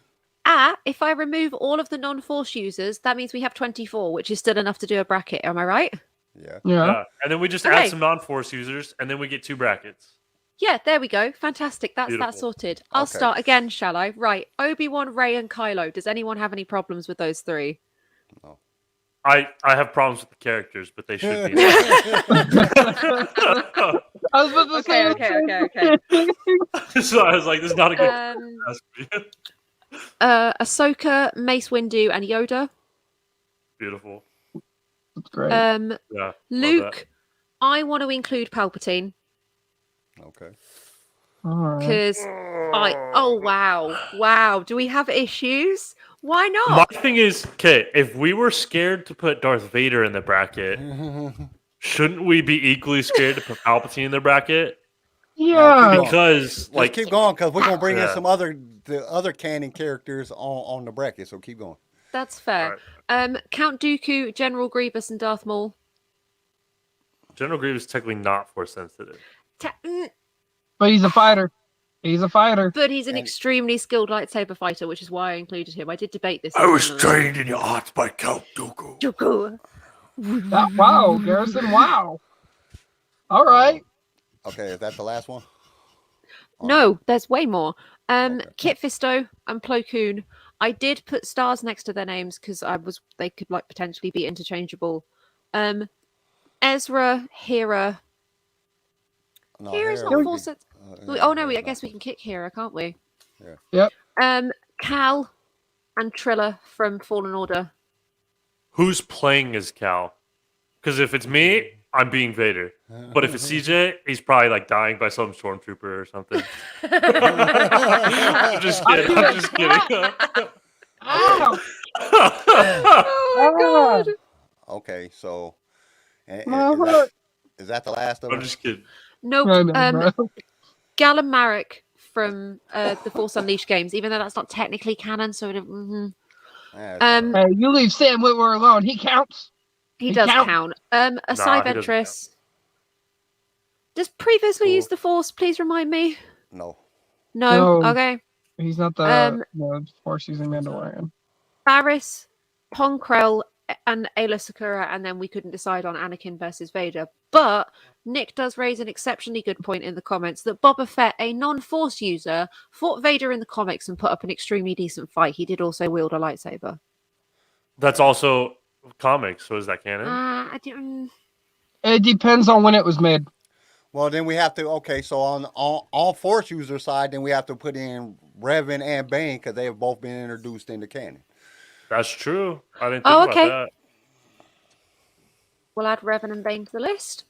If I remove all of the non-Force users, that means we have 24, which is still enough to do a bracket. Am I right? Yeah. And then we just add some non-Force users, and then we get 2 brackets. Yeah, there we go. Fantastic. That's Beautiful. that sorted. I'll start again, shall I? Right. Obi-Wan, Rey, and Kylo. Does anyone have any problems with those 3? No. I have problems with the characters, but they should be. I was about to say. Okay. So I was like, this is not a good Ahsoka, Mace Windu, and Yoda. Beautiful. That's great. Yeah. Luke, I want to include Palpatine. Okay. Because wow. Do we have issues? Why not? My thing is, okay, if we were scared to put Darth Vader in the bracket, shouldn't we be equally scared to put Palpatine in the bracket? Yeah. Because Let's keep going, because we're gonna bring in some other canon characters on the bracket. So keep going. That's fair. Count Dooku, General Grievous, and Darth Maul. General Grievous is technically not Force sensitive. But he's a fighter. But he's an extremely skilled lightsaber fighter, which is why I included him. I did debate this. I was trained in the arts by Count Dooku. Wow, Garrison, wow. All right. Okay, is that the last one? No, there's way more. Kit Fisto and Plo Koon. I did put stars next to their names because they could potentially be interchangeable. Ezra, Hera. No, Hera's not Force. I guess we can kick Hera, can't we? Yeah. Yep. Cal and Trilla from Fallen Order. Who's playing as Cal? Because if it's me, I'm being Vader. But if it's CJ, he's probably dying by some stormtrooper or something. I'm just kidding. Ow. Oh my god. Okay, so My heart. is that the last of them? I'm just kidding. Nope. Bro. Galen Marek from the Force Unleashed games, even though that's not technically canon, so Hey, you leave Sam Witwer alone. He counts. he does count. A he Cy doesn't Ventress. Does previously use the Force? Please remind me. No. No. No. Okay. He's not the Force using Mandalorian. Barriss, Ponkrell, and Ayla Sakura, and then we couldn't decide on Anakin versus Vader. But Nick does raise an exceptionally good point in the comments that Boba Fett, a non-Force user, fought Vader in the comics and put up an extremely decent fight. He did also wield a lightsaber. That's also comics, so is that canon? It depends on when it was made. Well, then we have to. Okay, so on Force user side, then we have to put in Revan and Bane because they have both been introduced into canon. That's true. I didn't think about that. We'll add Revan and Bane to the list.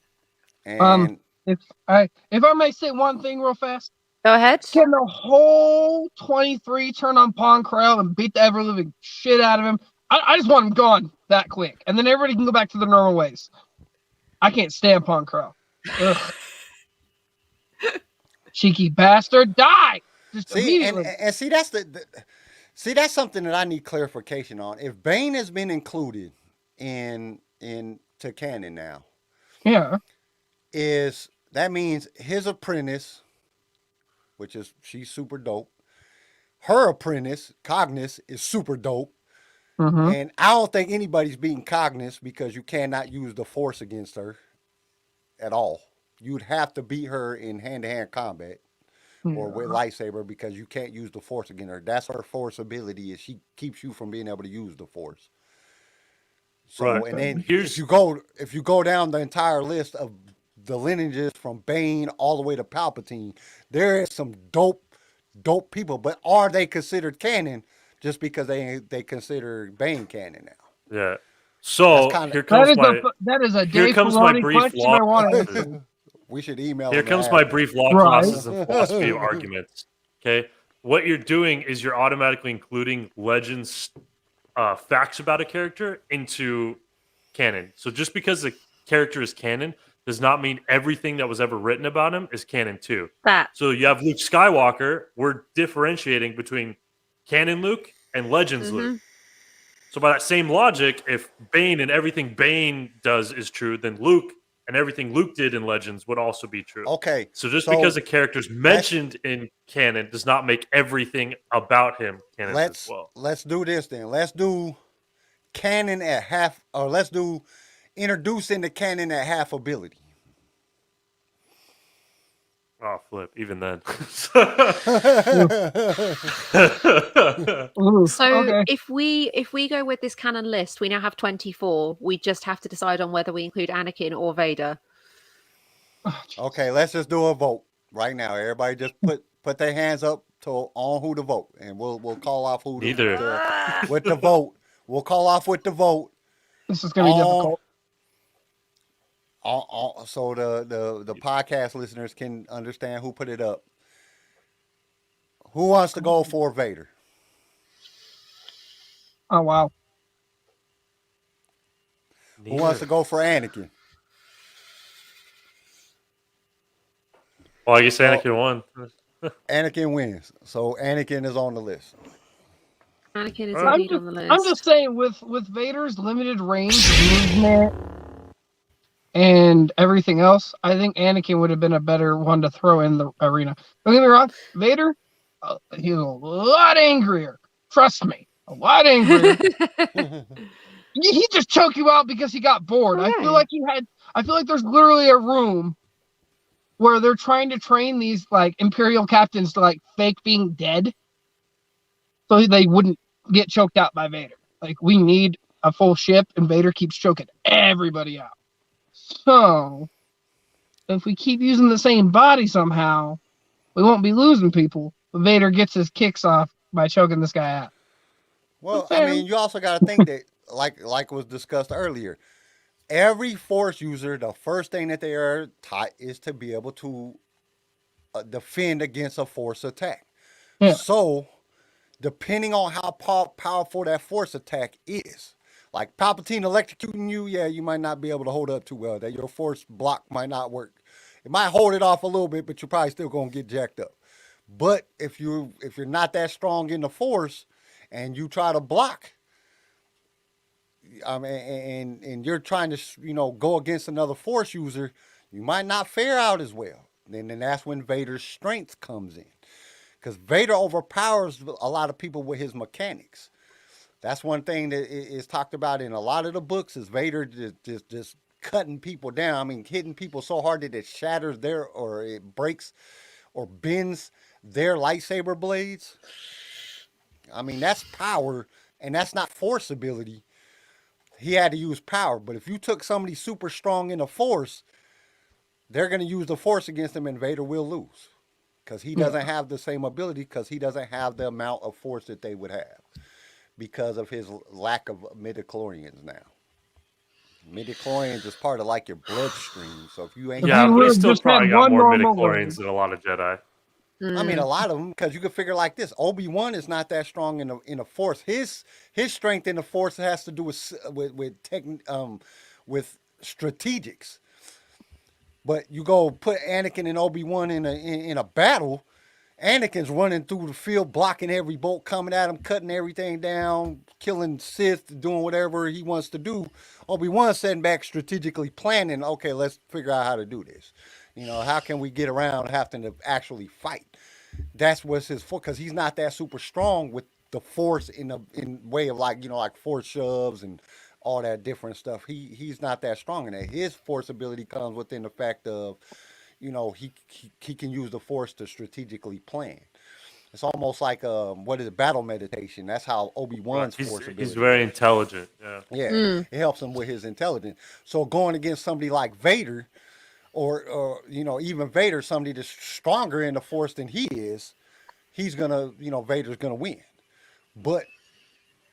And if I may say one thing real fast. Go ahead. Can the whole 23 turn on Ponkrell and beat the ever living shit out of him? I just want him gone that quick, and then everybody can go back to their normal ways. I can't stand Ponkrell. Ugh. Cheeky bastard, die! Just immediately. And see, that's something that I need clarification on. If Bane has been included into canon now, yeah, that means his apprentice, which is she's super dope. Her apprentice, Cognis, is super dope. Mm-hmm. And I don't think anybody's beating Cognis because you cannot use the Force against her at all. You'd have to beat her in hand-to-hand combat or with lightsaber because you can't use the Force against her. That's her Force ability, is she keeps you from being able to use the Force. So, Right. and then if you go down the entire list of the lineages from Bane all the way to Palpatine, there is some dope people. But are they considered canon just because they consider Bane canon now? Yeah. So here comes my brief law. We should email. Here comes my brief law classes and philosophy arguments. Okay, what you're doing is you're automatically including legends, facts about a character into canon. So just because the character is canon does not mean everything that was ever written about him is canon too. So you have Luke Skywalker. We're differentiating between canon Luke and legends Luke. So by that same logic, if Bane and everything Bane does is true, then Luke and everything Luke did in Legends would also be true. Okay. So just because a character's mentioned in canon does not make everything about him canon as well. Let's do this then. Let's do canon at half, or let's do introducing the canon at half ability. Oh, flip! Even then. So if we go with this canon list, we now have 24. We just have to decide on whether we include Anakin or Vader. Okay, let's just do a vote right now. Everybody just put their hands up on who to vote, and we'll call off who with the vote. We'll call off with the vote. This is gonna be difficult. So the podcast listeners can understand who put it up. Who wants to go for Vader? Oh wow. Who wants to go for Anakin? Well, I guess Anakin won. Anakin wins. So Anakin is on the list. Anakin is indeed on the list. I'm just saying, with Vader's limited range of movement and everything else, I think Anakin would have been a better one to throw in the arena. Don't get me wrong, Vader, he's a lot angrier. Trust me, a lot angrier. He just choked you out because he got bored. I feel like there's literally a room where they're trying to train these like Imperial captains to like fake being dead, so they wouldn't get choked out by Vader. Like, we need a full ship, and Vader keeps choking everybody out. So, if we keep using the same body somehow, we won't be losing people. But Vader gets his kicks off by choking this guy out. Well, I mean, you also got to think that, like was discussed earlier, every Force user, the first thing that they are taught is to be able to defend against a Force attack. Yeah. So, depending on how powerful that Force attack is, like Palpatine electrocuting you, yeah, you might not be able to hold up too well. That your Force block might not work. It might hold it off a little bit, but you're probably still gonna get jacked up. But if you're not that strong in the Force and you try to block, and you're trying to go against another Force user, you might not fare out as well. And then that's when Vader's strength comes in, because Vader overpowers a lot of people with his mechanics. That's one thing that is talked about in a lot of the books, is Vader just cutting people down. I mean, hitting people so hard that it shatters or it breaks or bends their lightsaber blades. I mean, that's power, and that's not Force ability. He had to use power. But if you took somebody super strong in the Force, they're going to use the Force against him, and Vader will lose, because he doesn't have the same ability, because he doesn't have the amount of Force that they would have, because of his lack of midichlorians now. Midichlorians is part of like your bloodstream. So if you ain't... Yeah, but he still probably got more midichlorians than a lot of Jedi. I mean, a lot of them, because you can figure like this. Obi-Wan is not that strong in the Force. His strength in the Force has to do with strategics. But you go put Anakin and Obi-Wan in a battle, Anakin's running through the field, blocking every bolt coming at him, cutting everything down, killing Sith, doing whatever he wants to do. Obi-Wan's sitting back strategically planning, okay, let's figure out how to do this. How can we get around having to actually fight? That's what's his Force, because he's not that super strong with the Force in way of like Force shoves and all that different stuff. He's not that strong in that. His Force ability comes within the fact of, he can use the Force to strategically plan. It's almost like battle meditation. That's how Obi-Wan's Force ability. He's very intelligent. Yeah. It helps him with his intelligence. So going against somebody like Vader, or even Vader, somebody that's stronger in the Force than he is, he's gonna, Vader's gonna win. But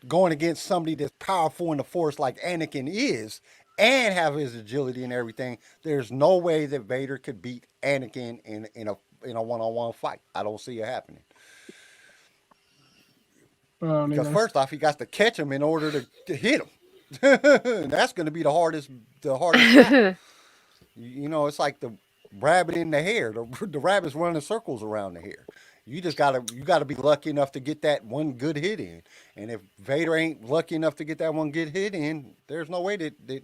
going against somebody that's powerful in the Force like Anakin is, and have his agility and everything, there's no way that Vader could beat Anakin in a one-on-one fight. I don't see it happening. Because first off, he got to catch him in order to hit him. That's going to be the hardest. It's like the rabbit in the hare. The rabbit's running circles around the hare. You gotta be lucky enough to get that one good hit in. And if Vader ain't lucky enough to get that one good hit in, there's no way that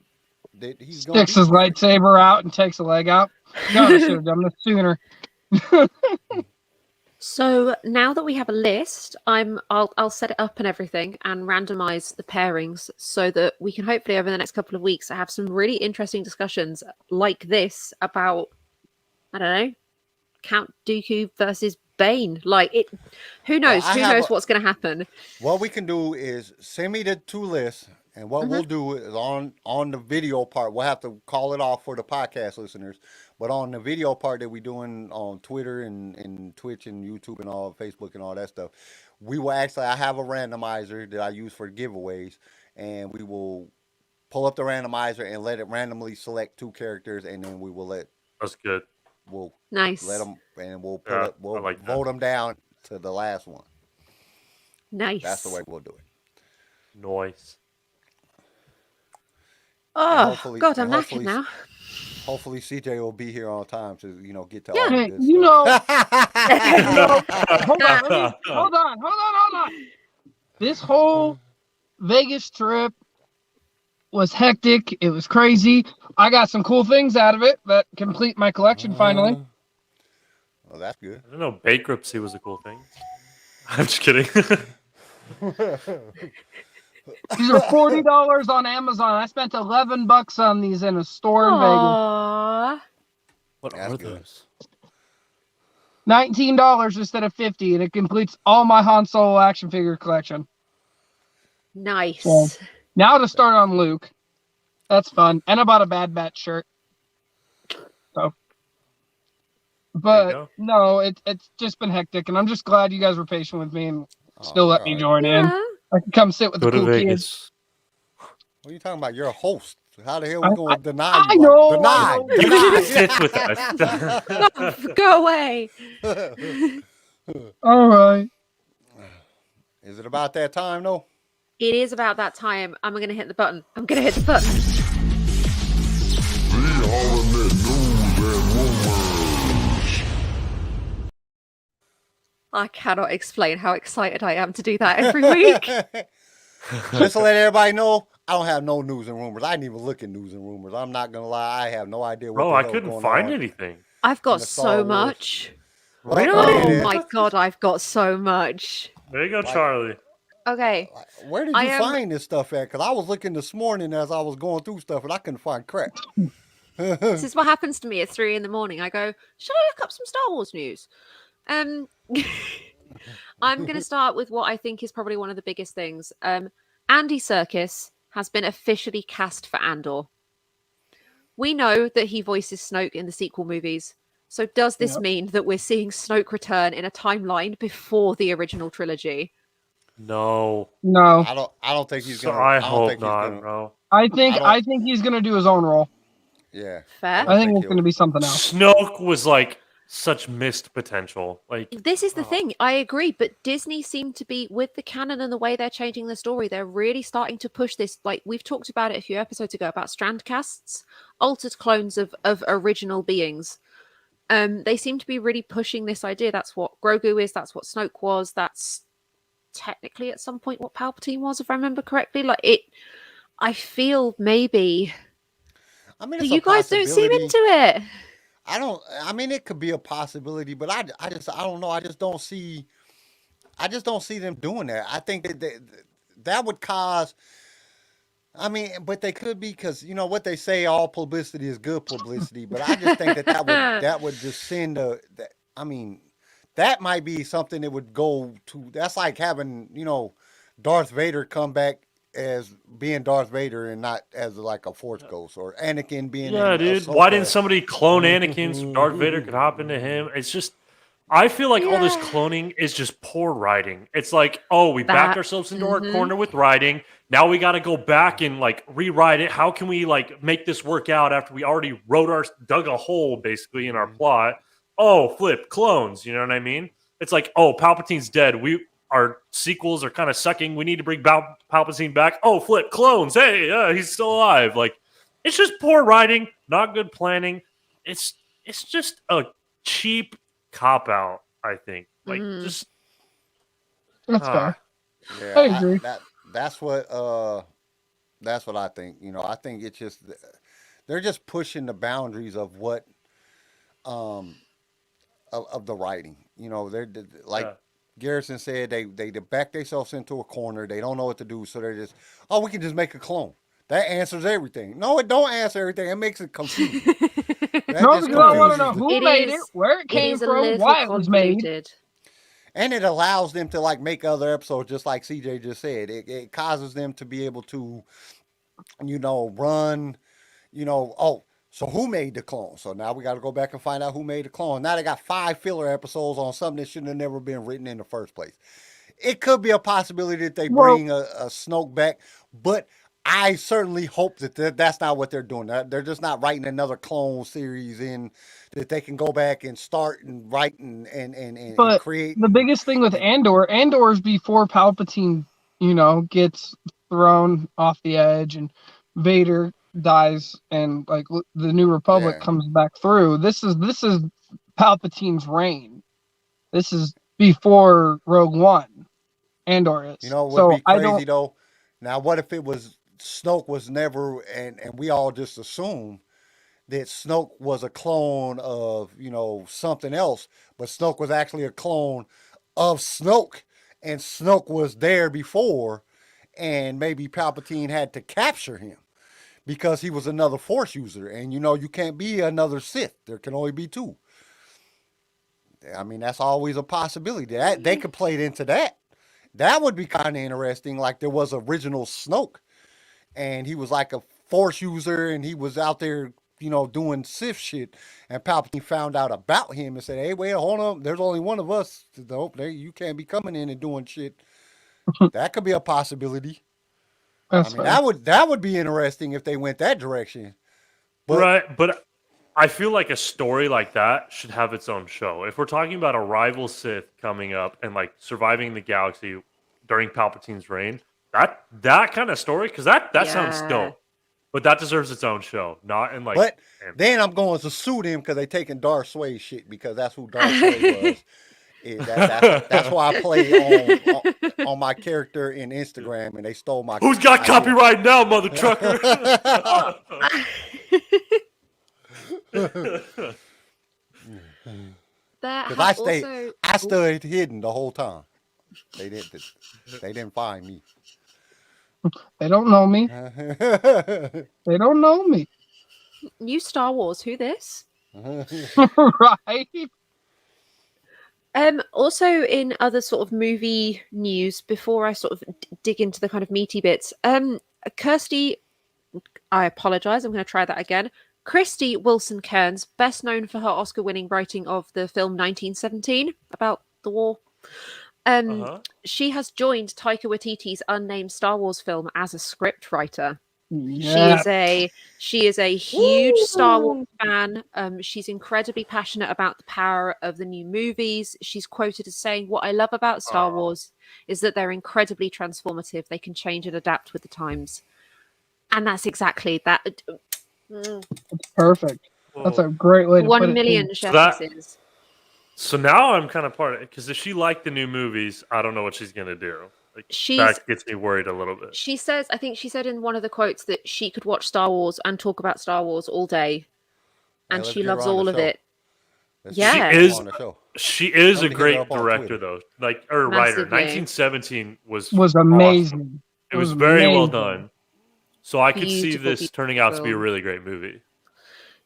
that he's going Sticks his lightsaber out and takes a leg out. God, I should have done this sooner. So now that we have a list, I'll set it up and everything and randomize the pairings so that we can hopefully over the next couple of weeks have some really interesting discussions like this about, I don't know, Count Dooku versus Bane. Like it, who knows? Who knows what's going to happen? What we can do is send me the 2 lists, and what we'll do is on the video part, we'll have to call it off for the podcast listeners. But on the video part that we're doing on Twitter and Twitch and YouTube and all Facebook and all that stuff, we will actually, I have a randomizer that I use for giveaways, and we will pull up the randomizer and let it randomly select 2 characters, and then we will let. That's good. We'll nice. let them, and we'll vote them down to the last one. Nice. That's the way we'll do it. Nice. Oh God, I'm knackered now. Hopefully, CJ will be here on time to get to all Yeah, this you stuff. know. Hold on. This whole Vegas trip was hectic. It was crazy. I got some cool things out of it that complete my collection finally. Well, that's good. I don't know. Bankruptcy was a cool thing. I'm just kidding. These are $40 on Amazon. I spent $11 on these in a store in Vegas. Aww. What That's are good. those? $19 instead of $50, and it completes all my Han Solo action figure collection. Nice. So, now to start on Luke. That's fun. And I bought a Bad Batch shirt. So, but no, it's just been hectic, and I'm just glad you guys were patient with me and still let me join in. I can come sit with the cool kids. What are you talking about? You're a host. How the hell are we going to deny you? I know. Deny. Sit with us. Go away. All right. Is it about that time, though? It is about that time. I'm going to hit the button. I'm going to hit the button. The Alternate News and Rumors. I cannot explain how excited I am to do that every week. Just to let everybody know, I don't have no news and rumors. I didn't even look at news and rumors. I'm not going to lie. I have no idea what Bro, I couldn't find anything. I've got so much. Really? Oh my God, I've got so much. There you go, Charlie. Okay. Where did you find this stuff at? Because I was looking this morning as I was going through stuff, and I couldn't find crap. This is what happens to me at 3 a.m. I go, should I look up some Star Wars news? I'm going to start with what I think is probably one of the biggest things. Andy Serkis has been officially cast for Andor. We know that he voices Snoke in the sequel movies. So does this mean that we're seeing Snoke return in a timeline before the original trilogy? No. No. I don't think he's going to. I hope not, bro. I think he's going to do his own role. Yeah. Fair. I think it's going to be something else. Snoke was like such missed potential. Like this is the thing. I agree, but Disney seem to be with the canon and the way they're changing the story. They're really starting to push this. Like we've talked about it a few episodes ago about strand casts, altered clones of original beings. They seem to be really pushing this idea. That's what Grogu is. That's what Snoke was. That's technically at some point what Palpatine was, if I remember correctly. Like it, I feel maybe. I mean, you guys don't seem into it. I mean, it could be a possibility, but I don't know. I just don't see them doing that. I think that would cause. I mean, but they could be because you know what they say: all publicity is good publicity. But I just think that would just send I mean, that might be something that would go to. That's like having Darth Vader come back as being Darth Vader and not as like a Force ghost, or Anakin being. Yeah, dude. Why didn't somebody clone Anakin so Darth Vader could hop into him? It's just. I feel like all this cloning is just poor writing. It's like, oh, we backed ourselves into our corner with writing. Now we got to go back and like rewrite it. How can we like make this work out after we already dug a hole basically in our plot? Oh, flip clones. You know what I mean? It's like, oh, Palpatine's dead. Our sequels are kind of sucking. We need to bring Palpatine back. Oh, flip clones. Hey, he's still alive. Like, it's just poor writing, not good planning. It's just a cheap cop out, I think. Like just that's fair. Yeah, I agree. That's what That's what I think. I think it's just they're just pushing the boundaries of what um of the writing. They're like Yeah. Garrison said, they back themselves into a corner. They don't know what to do, so they're just, oh, we can just make a clone. That answers everything. No, it don't answer everything. It makes it confusing. That No, just because I want to confuses know the, who It made it, is. where it It came is a from, little why it was made. convoluted. and it allows them to like make other episodes, just like CJ just said. It causes them to be able to, run. Oh, so who made the clone? So now we got to go back and find out who made the clone. Now they got 5 filler episodes on something that should have never been written in the first place. It could be a possibility that they Well, bring a Snoke back, but I certainly hope that that's not what they're doing. They're just not writing another clone series in that they can go back and start and write and but create. the biggest thing with Andor is before Palpatine, gets thrown off the edge and Vader dies and like the New Republic Yeah. comes back through. This is Palpatine's reign. This is before Rogue One. Andor is. You know what would So be I crazy don't. though? Now, what if it was Snoke was never, and we all just assume that Snoke was a clone of, something else, but Snoke was actually a clone of Snoke, and Snoke was there before, and maybe Palpatine had to capture him because he was another Force user, and you can't be another Sith. There can only be 2. I mean, that's always a possibility. That they could play it into that. That would be kind of interesting. Like there was original Snoke, and he was like a Force user, and he was out there, doing Sith shit. And Palpatine found out about him and said, "Hey, wait, hold on. There's only one of us. Nope, you can't be coming in and doing shit." That could be a possibility. That's I mean, fair. that would be interesting if they went that direction. But Right, but I feel like a story like that should have its own show. If we're talking about a rival Sith coming up and like surviving the galaxy during Palpatine's reign, that kind of story, because that sounds Yeah. dope. But that deserves its own show, not in like. But then I'm going to sue them because they taking Darth Sway shit because that's who Darth Sway was. That's why I play on my character in Instagram, and they stole my. Who's got idea. copyright now, mother trucker? There Because have I stayed hidden the whole time. They didn't find me. They don't know me. They don't know me. new Star Wars. Who this? Right? Also, in other sort of movie news, before I sort of dig into the kind of meaty bits, Kirsty, I apologize, I'm going to try that again. Christy Wilson Cairns, best known for her Oscar-winning writing of the film 1917 about the war. She has joined Taika Waititi's unnamed Star Wars film as a script writer. Yeah. She is a huge Star Wars fan. She's incredibly passionate about the power of the new movies. She's quoted as saying, "What I love about Star Wars is that they're incredibly transformative. They can change and adapt with the times." And that's exactly that. Perfect. That's a great way to put 1 it. million too. chef kisses. So now I'm kind of part of it, because if she liked the new movies, I don't know what she's gonna do. Like, that gets me worried a little bit. She says, I think she said in one of the quotes that she could watch Star Wars and talk about Star Wars all day, and she loves all of it. Yeah, She is a great on director, Twitter. though. Or writer. Massively. 1917 was amazing. Awesome. It was very well amazing. done. So I could see Beautiful, this turning out to be a beautiful. really great movie.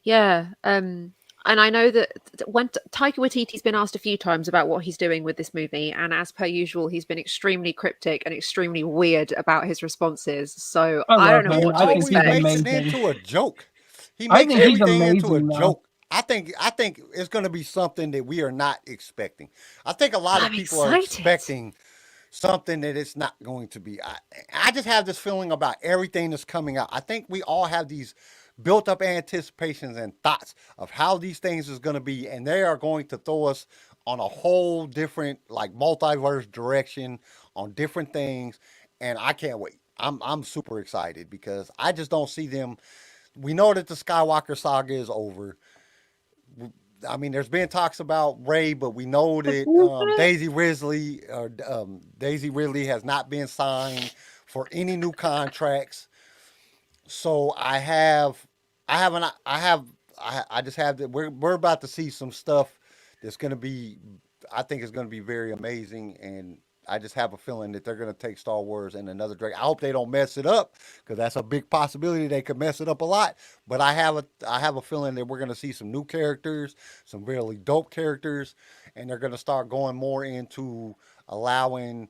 Yeah. And I know that when Taika Waititi's been asked a few times about what he's doing with this movie, and as per usual, he's been extremely cryptic and extremely weird about his responses. So I don't know him. what I to think he's expect. He makes it amazing. into a joke. He I makes think he's everything into a amazing, though. joke. I think it's going to be something that we are not expecting. I think a lot of I'm people are excited. expecting something that it's not going to be. I just have this feeling about everything that's coming out. I think we all have these built up anticipations and thoughts of how these things is going to be, and they are going to throw us on a whole different like multiverse direction on different things, and I can't wait. I'm super excited because I just don't see them. We know that the Skywalker saga is over. I mean, there's been talks about Rey, but we know that Daisy Ridley has not been signed for any new contracts. So I just have that. We're about to see some stuff that's going to be, I think it's going to be very amazing, and I just have a feeling that they're going to take Star Wars in another direction. I hope they don't mess it up because that's a big possibility. They could mess it up a lot. But I have a feeling that we're going to see some new characters, some really dope characters, and they're going to start going more into allowing,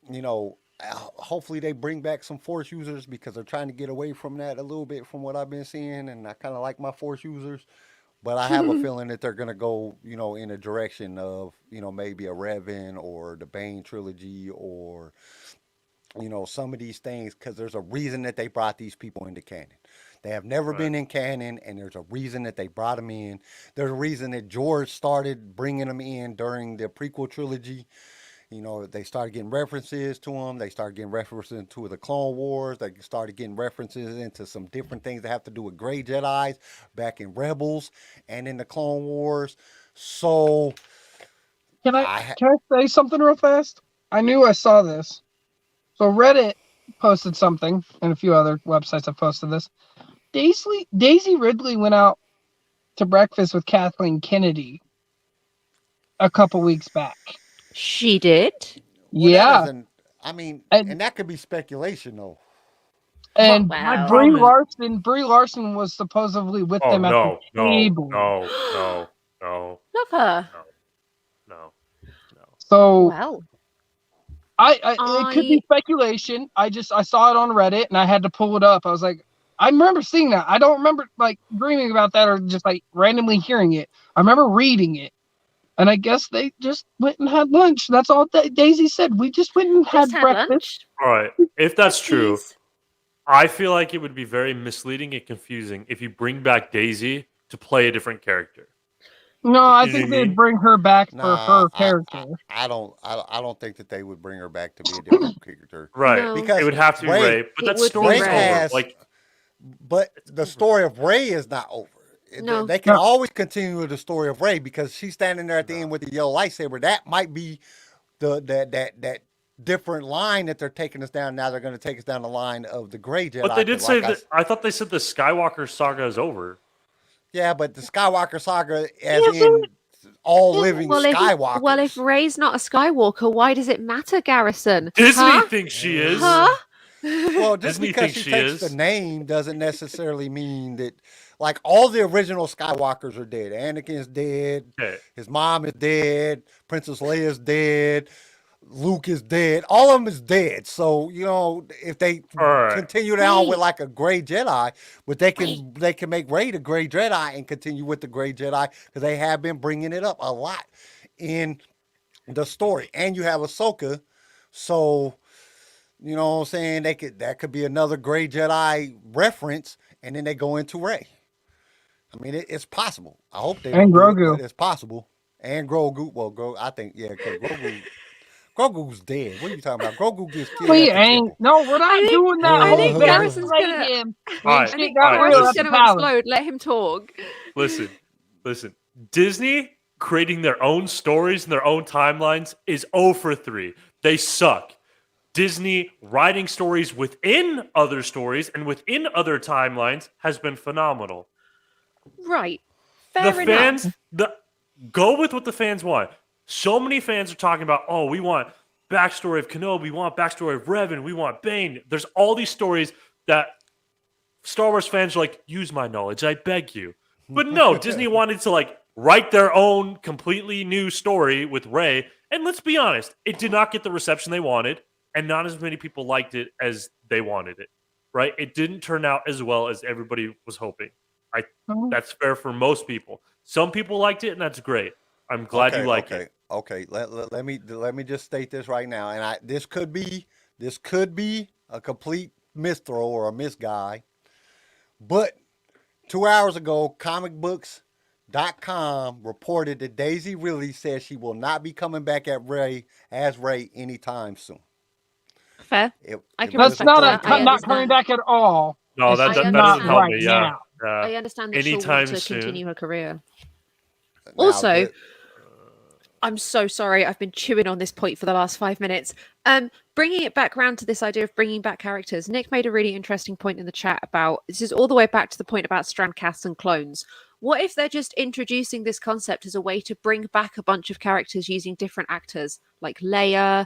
you know, hopefully they bring back some force users because they're trying to get away from that a little bit from what I've been seeing, and I kind of like my force users. But I have a feeling that they're gonna go, in a direction of, maybe a Revan or the Bane trilogy or, some of these things because there's a reason that they brought these people into canon. They have never been in canon, and there's a reason that they brought them in. There's a reason that George started bringing them in during the prequel trilogy. They started getting references to them. They started getting references to the Clone Wars. They started getting references into some different things that have to do with Grey Jedis back in Rebels and in the Clone Wars. So, can I say something real fast? I knew I saw this. So Reddit posted something, and a few other websites have posted this. Daisy Ridley went out to breakfast with Kathleen Kennedy a couple weeks back. She did? Well, yeah. And that could be speculation, though. And Wow. Brie Larson was supposedly with them at the table. No. Love her. No. So, Well, it could be speculation. I saw it on Reddit and I had to pull it up. I was like, I remember seeing that. I don't remember dreaming about that or just randomly hearing it. I remember reading it. And I guess they just went and had lunch. That's all Daisy said. We just went and had breakfast. Lunch? All right. If that's true, I feel like it would be very misleading and confusing if you bring back Daisy to play a different character. No, I think they'd bring her back for her character. I don't think that they would bring her back to be a different character. Right. No. Because it would have to be Rey. But that story's over. But the story of Rey is not over. No. They can always continue the story of Rey because she's standing there at the end with the yellow lightsaber. That might be that different line that they're taking us down. Now they're going to take us down the line of the Grey Jedi. But they did say that. I thought they said the Skywalker saga is over. Yeah, but the Skywalker saga, as in all living Skywalkers. Well, if Rey's not a Skywalker, why does it matter, Garrison? Disney thinks she is. Huh? Well, just because she takes the name doesn't necessarily mean that. Like, all the original Skywalkers are dead. Anakin's dead. Okay. His mom is dead. Princess Leia's dead. Luke is dead. All of them is dead. So, if they continue down with a Grey Jedi, but they can make Rey the Grey Jedi and continue with the Grey Jedi because they have been bringing it up a lot in the story. And you have Ahsoka. So, you know what I'm saying? That could be another Grey Jedi reference, and then they go into Rey. I mean, it's possible. I hope they and Grogu. It's possible. And Grogu. Well, I think, because Grogu's dead. What are you talking about? Grogu gets killed. We ain't. No, we're not doing that. I think Garrison's gonna. Him. I think Garrison's gonna explode. Let him talk. Listen. Disney creating their own stories and their own timelines is 0 for 3. They suck. Disney writing stories within other stories and within other timelines has been phenomenal. Right. Fair enough. Fans, go with what the fans want. So many fans are talking about, we want backstory of Kenobi, we want backstory of Revan, we want Bane. There's all these stories that Star Wars fans are like, use my knowledge, I beg you. But no, Disney wanted to write their own completely new story with Rey. And let's be honest, it did not get the reception they wanted, and not as many people liked it as they wanted it. Right? It didn't turn out as well as everybody was hoping. That's fair for most people. Some people liked it, and that's great. I'm glad you like it. Okay. Let me just state this right now, and this could be a complete misthrow or a misguide, but 2 hours ago, comicbooks.com reported that Daisy Ridley says she will not be coming back as Rey anytime soon. Fair. That's not coming back at all. No, that doesn't help me. Yeah. I understand that she'll want to continue her career. Now, also, I'm so sorry. I've been chewing on this point for the last 5 minutes. bringing it back around to this idea of bringing back characters, Nick made a really interesting point in the chat about, this is all the way back to the point about strandcasts and clones. What if they're just introducing this concept as a way to bring back a bunch of characters using different actors, like Leia,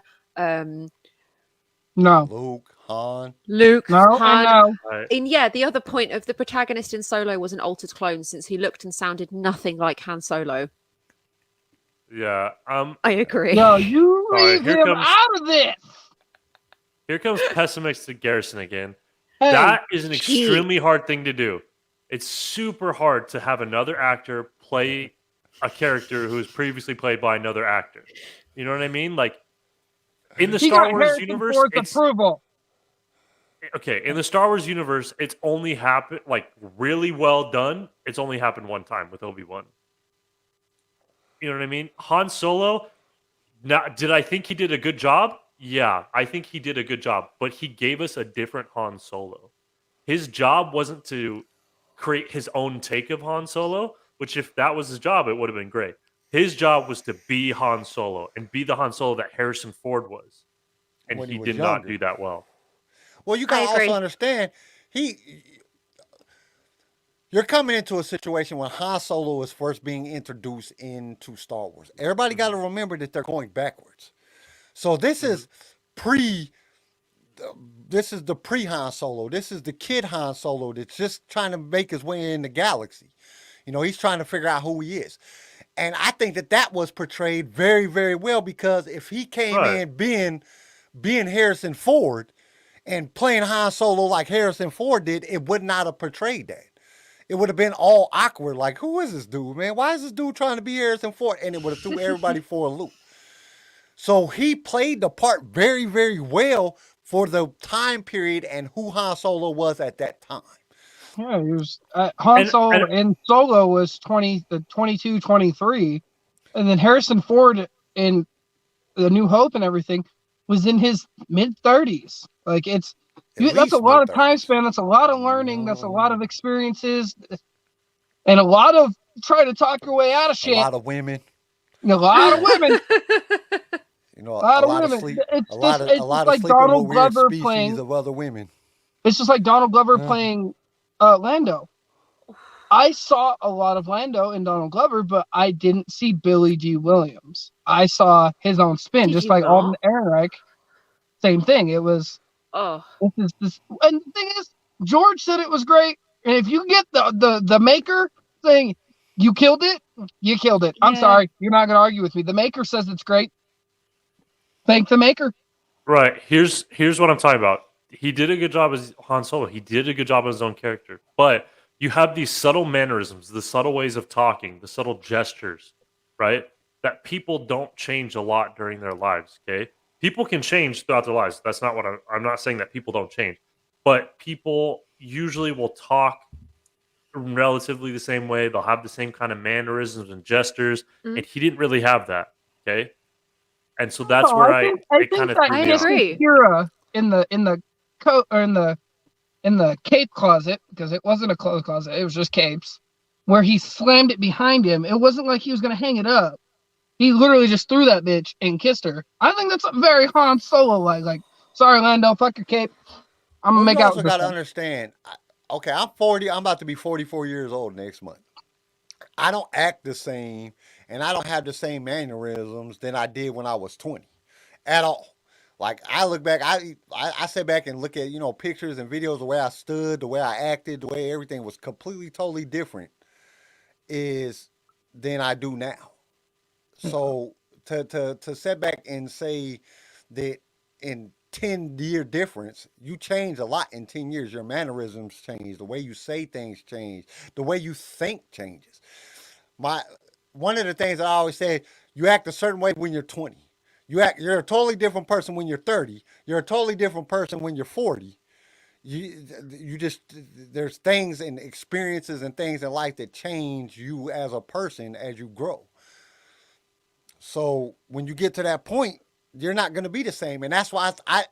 No. Luke, Han. No, Han. no. Right. And yeah, the other point of the protagonist in Solo was an altered clone, since he looked and sounded nothing like Han Solo. Yeah. I agree. No, you All right, leave here him comes- out of this. Here comes pessimistic Garrison again. Hey, That is an gee. extremely hard thing to do. It's super hard to have another actor play a character who was previously played by another actor. You know what I mean? Like in the he Star got Wars Harrison universe, Ford's it's approval. okay. In the Star Wars universe, it's only happened like really well done. It's only happened one time with Obi-Wan. You know what I mean? Han Solo. Now, did I think he did a good job? Yeah, I think he did a good job, but he gave us a different Han Solo. His job wasn't to create his own take of Han Solo, which if that was his job, it would have been great. His job was to be Han Solo and be the Han Solo that Harrison Ford was. And When he he was did not younger. do that well. Well, you gotta agree. also understand you're coming into a situation when Han Solo is first being introduced into Star Wars. Everybody got to remember that they're going backwards. So this is the pre Han Solo. This is the kid Han Solo that's just trying to make his way in the galaxy. You know, he's trying to figure out who he is. And I think that was portrayed very, very well, because if he came Right. in being Harrison Ford and playing Han Solo like Harrison Ford did, it would not have portrayed that. It would have been all awkward. Like, who is this dude, man? Why is this dude trying to be Harrison Ford? And it would have threw everybody for a loop. So he played the part very, very well for the time period and who Han Solo was at that time. Yeah, he was Han Solo and- in Solo was 22, 23, and then Harrison Ford in The New Hope and everything was in his mid-30s. Like that's a lot of time span. That's a lot of learning. That's a lot of experiences, and a lot of trying to talk your way out of shit. A lot of women. A lot of women. You know, A lot of of women. sleep. It's A lot just- of it's a lot just of like sleeping Donald with weird Glover species playing- of other women. It's just like Donald Glover playing Lando. I saw a lot of Lando in Donald Glover, but I didn't see Billy G. Williams. I saw his own spin, Did just you like not? Alden Ehrenreich. Same thing. It was Oh, this. And the thing is, George said it was great. And if you get the maker thing, you killed it. You killed it. I'm Yeah. sorry, you're not going to argue with me. The maker says it's great. Thank the maker. Right. Here's what I'm talking about. He did a good job as Han Solo. He did a good job as his own character. But you have these subtle mannerisms, the subtle ways of talking, the subtle gestures, right? That people don't change a lot during their lives, okay? People can change throughout their lives. That's not what I'm not saying that people don't change. But people usually will talk relatively the same way. They'll have the same kind of mannerisms and gestures. Mhm. And he didn't really have that, okay? And so that's where I it think kind of that threw I me off. agree. Kira in the coat or in the cape closet, because it wasn't a clothes closet, it was just capes, where he slammed it behind him. It wasn't like he was gonna hang it up. He literally just threw that bitch and kissed her. I think that's very Han Solo like sorry Lando, fuck your cape. I'm gonna Well, make you out also with this got to one. understand. Okay, I'm 40. I'm about to be 44 years old next month. I don't act the same, and I don't have the same mannerisms than I did when I was 20, at all. Like I look back, I sit back and look at pictures and videos, the way I stood, the way I acted, the way everything was completely, totally different than I do now. So to sit back and say that in 10-year difference, you change a lot in 10 years. Your mannerisms change, the way you say things change, the way you think changes. One of the things I always say, you act a certain way when you're 20. You're a totally different person when you're 30. You're a totally different person when you're 40. There's things and experiences and things in life that change you as a person as you grow. So when you get to that point, you're not going to be the same. And that's why I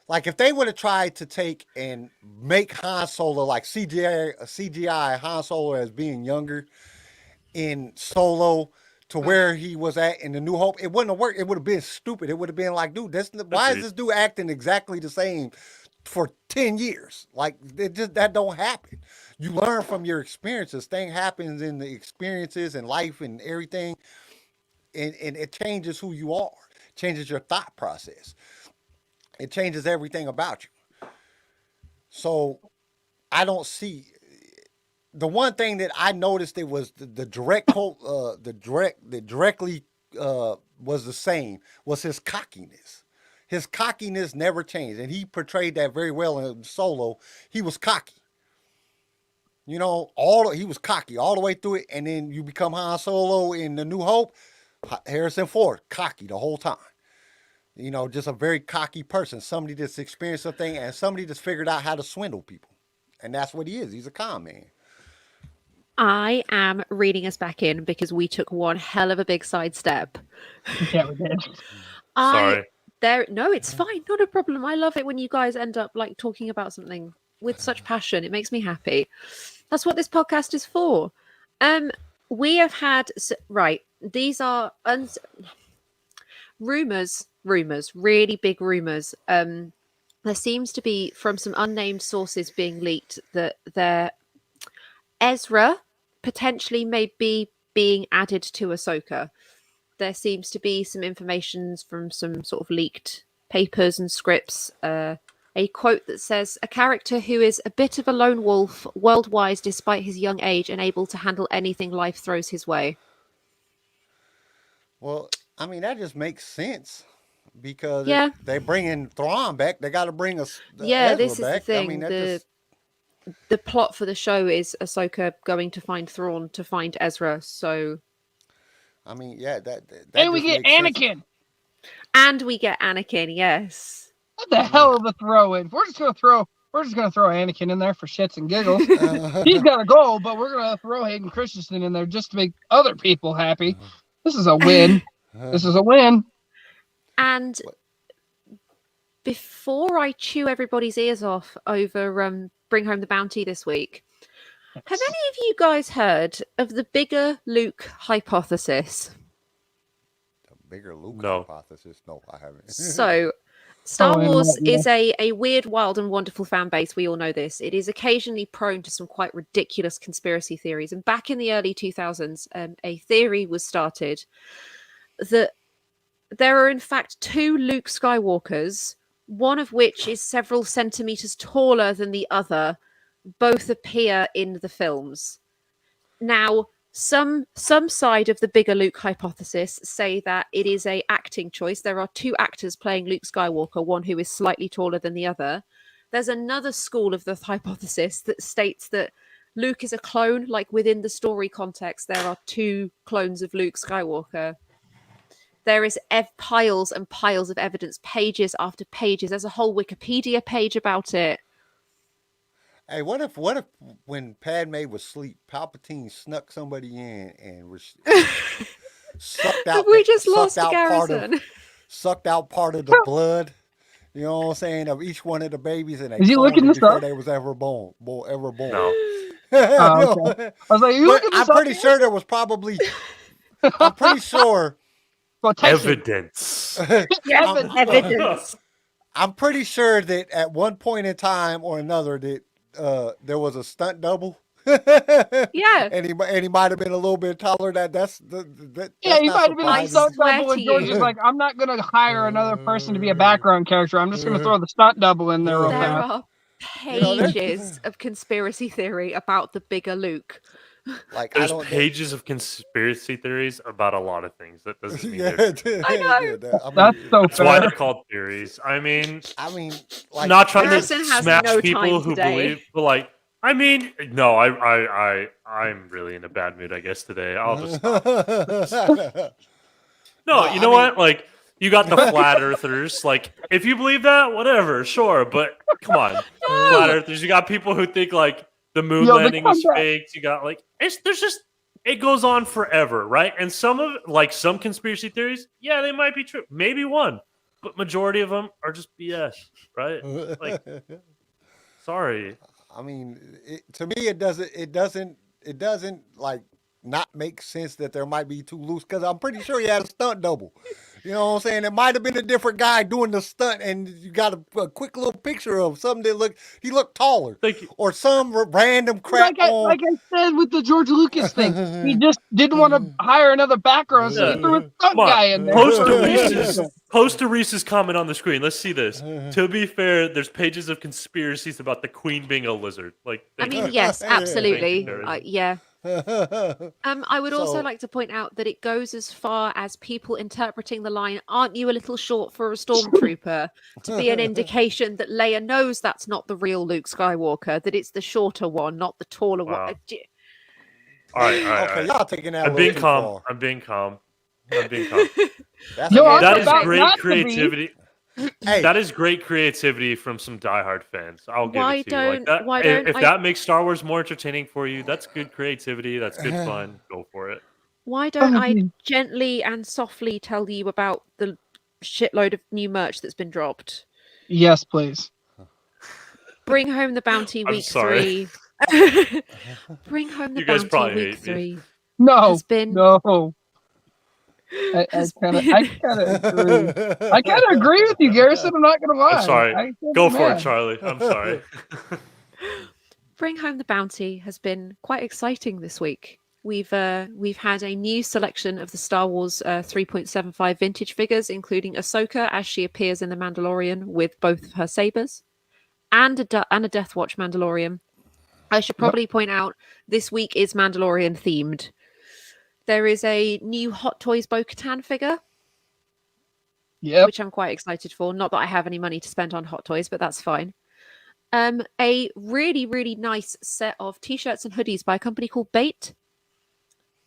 like if they would have tried to take and make Han Solo like CGI Han Solo as being younger in Solo to where he was at in the New Hope, it wouldn't have worked. It would have been stupid. It would have been like, dude, why is this dude acting exactly the same for 10 years? Like, that don't happen. You learn from your experiences. Thing happens in the experiences and life and everything, and it changes who you are. It changes your thought process. It changes everything about you. So I don't see. The one thing that I noticed, it was the direct quote, directly was the same, was his cockiness. His cockiness never changed, and he portrayed that very well in Solo. He was cocky. You know, he was cocky all the way through it, and then you become Han Solo in The New Hope. Harrison Ford, cocky the whole time. You know, just a very cocky person, somebody that's experienced something, and somebody that's figured out how to swindle people, and that's what he is. He's a con man. I am reading us back in because we took one hell of a big sidestep. Yeah, we did. Sorry. No, it's fine. Not a problem. I love it when you guys end up like talking about something with such passion. It makes me happy. That's what this podcast is for. We have had right. These are rumors, really big rumors. There seems to be, from some unnamed sources being leaked, that Ezra potentially may be being added to Ahsoka. There seems to be some information from some sort of leaked papers and scripts. A quote that says, "A character who is a bit of a lone wolf, world-wise despite his young age, and able to handle anything life throws his way." Well, I mean, that just makes sense. Because they bring in Thrawn back, they got to bring us. Ezra this is back. the thing. I mean, the plot for the show is Ahsoka going to find Thrawn to find Ezra. So, I mean, yeah, that And we get Anakin. Sense. And we get Anakin. Yes. What the hell of a throw in? We're just gonna throw Anakin in there for shits and giggles. He's got a goal, but we're gonna throw Hayden Christensen in there just to make other people happy. This is a win. This is a win. And before I chew everybody's ears off over Bring Home the Bounty this week, have any of you guys heard of the bigger Luke hypothesis? The bigger Luke No. hypothesis? No, I haven't. So, Star Wars is a weird, wild, and wonderful fan base. We all know this. It is occasionally prone to some quite ridiculous conspiracy theories. And back in the early 2000s, a theory was started that there are, in fact, 2 Luke Skywalkers, one of which is several centimeters taller than the other. Both appear in the films. Now, some side of the bigger Luke hypothesis say that it is a acting choice. There are 2 actors playing Luke Skywalker, one who is slightly taller than the other. There's another school of the hypothesis that states that Luke is a clone, like within the story context, there are 2 clones of Luke Skywalker. There is piles and piles of evidence, pages after pages. There's a whole Wikipedia page about it. Hey, what if when Padme was asleep, Palpatine snuck somebody in and sucked out? We just lost Garrison. Sucked out part of the blood. You know what I'm saying, of each one of the babies, and they Is he looking this before up? they was ever born. No. Okay. I was like, I'm pretty sure there was probably. I'm pretty sure. Evidence. Evidence. I'm pretty sure that at one point in time or another that there was a stunt double. Yeah. And he might have been a little bit taller. That's he might have been like stunt double, and George is like, I'm not gonna hire another person to be a background character. I'm just gonna throw the stunt double in there real There fast. are pages of conspiracy theory about the bigger Luke. Like, there's pages of conspiracy theories about a lot of things. That doesn't mean I know. That's why they're called theories. I mean, like, not trying Harrison to has smash no people time who today. believe, but like, I mean, no, I'm really in a bad mood, I guess, today. I'll just no, you know what? Like, you got the flat earthers. Like, if you believe that, whatever, sure. But come on, flat earthers. You got people who think like the moon landing was faked. You got like it goes on forever, right? And some conspiracy theories, yeah, they might be true, maybe one, but majority of them are just BS, right? Like, sorry. I mean, to me, it doesn't like not make sense that there might be two Lukes? Because I'm pretty sure he had a stunt double. You know what I'm saying? It might have been a different guy doing the stunt, and you got a quick little picture of something that he looked taller, or some random crap. Like I said with the George Lucas thing, he just didn't want to hire another background, so he threw a stunt guy in there. Post a Reese's comment on the screen. Let's see this. To be fair, there's pages of conspiracies about the Queen being a lizard. Like, I mean, yes, absolutely. Yeah. I would also like to point out that it goes as far as people interpreting the line, "Aren't you a little short for a stormtrooper?" to be an indication that Leia knows that's not the real Luke Skywalker, that it's the shorter one, not the taller one. All right. Okay, y'all taking that. I'm being calm. No, that is great creativity. Hey. That is great creativity from some diehard fans. I'll give it to you. If that makes Star Wars more entertaining for you, that's good creativity. That's good fun. Go for it. Why don't I gently and softly tell you about the shitload of new merch that's been dropped? Yes, please. Bring Home the Bounty Week 3. Bring Home the Bounty Week 3. No. No. I kind of agree. I kind of agree with you, Garrison. I'm not gonna lie. I'm sorry. Go for it, Charlie. I'm sorry. Bring Home the Bounty has been quite exciting this week. We've had a new selection of the Star Wars 3.75 vintage figures, including Ahsoka as she appears in The Mandalorian with both of her sabers, and a Death Watch Mandalorian. I should probably point out this week is Mandalorian themed. There is a new Hot Toys Bo-Katan figure, which I'm quite excited for. Not that I have any money to spend on Hot Toys, but that's fine. A really, really nice set of T-shirts and hoodies by a company called Bait.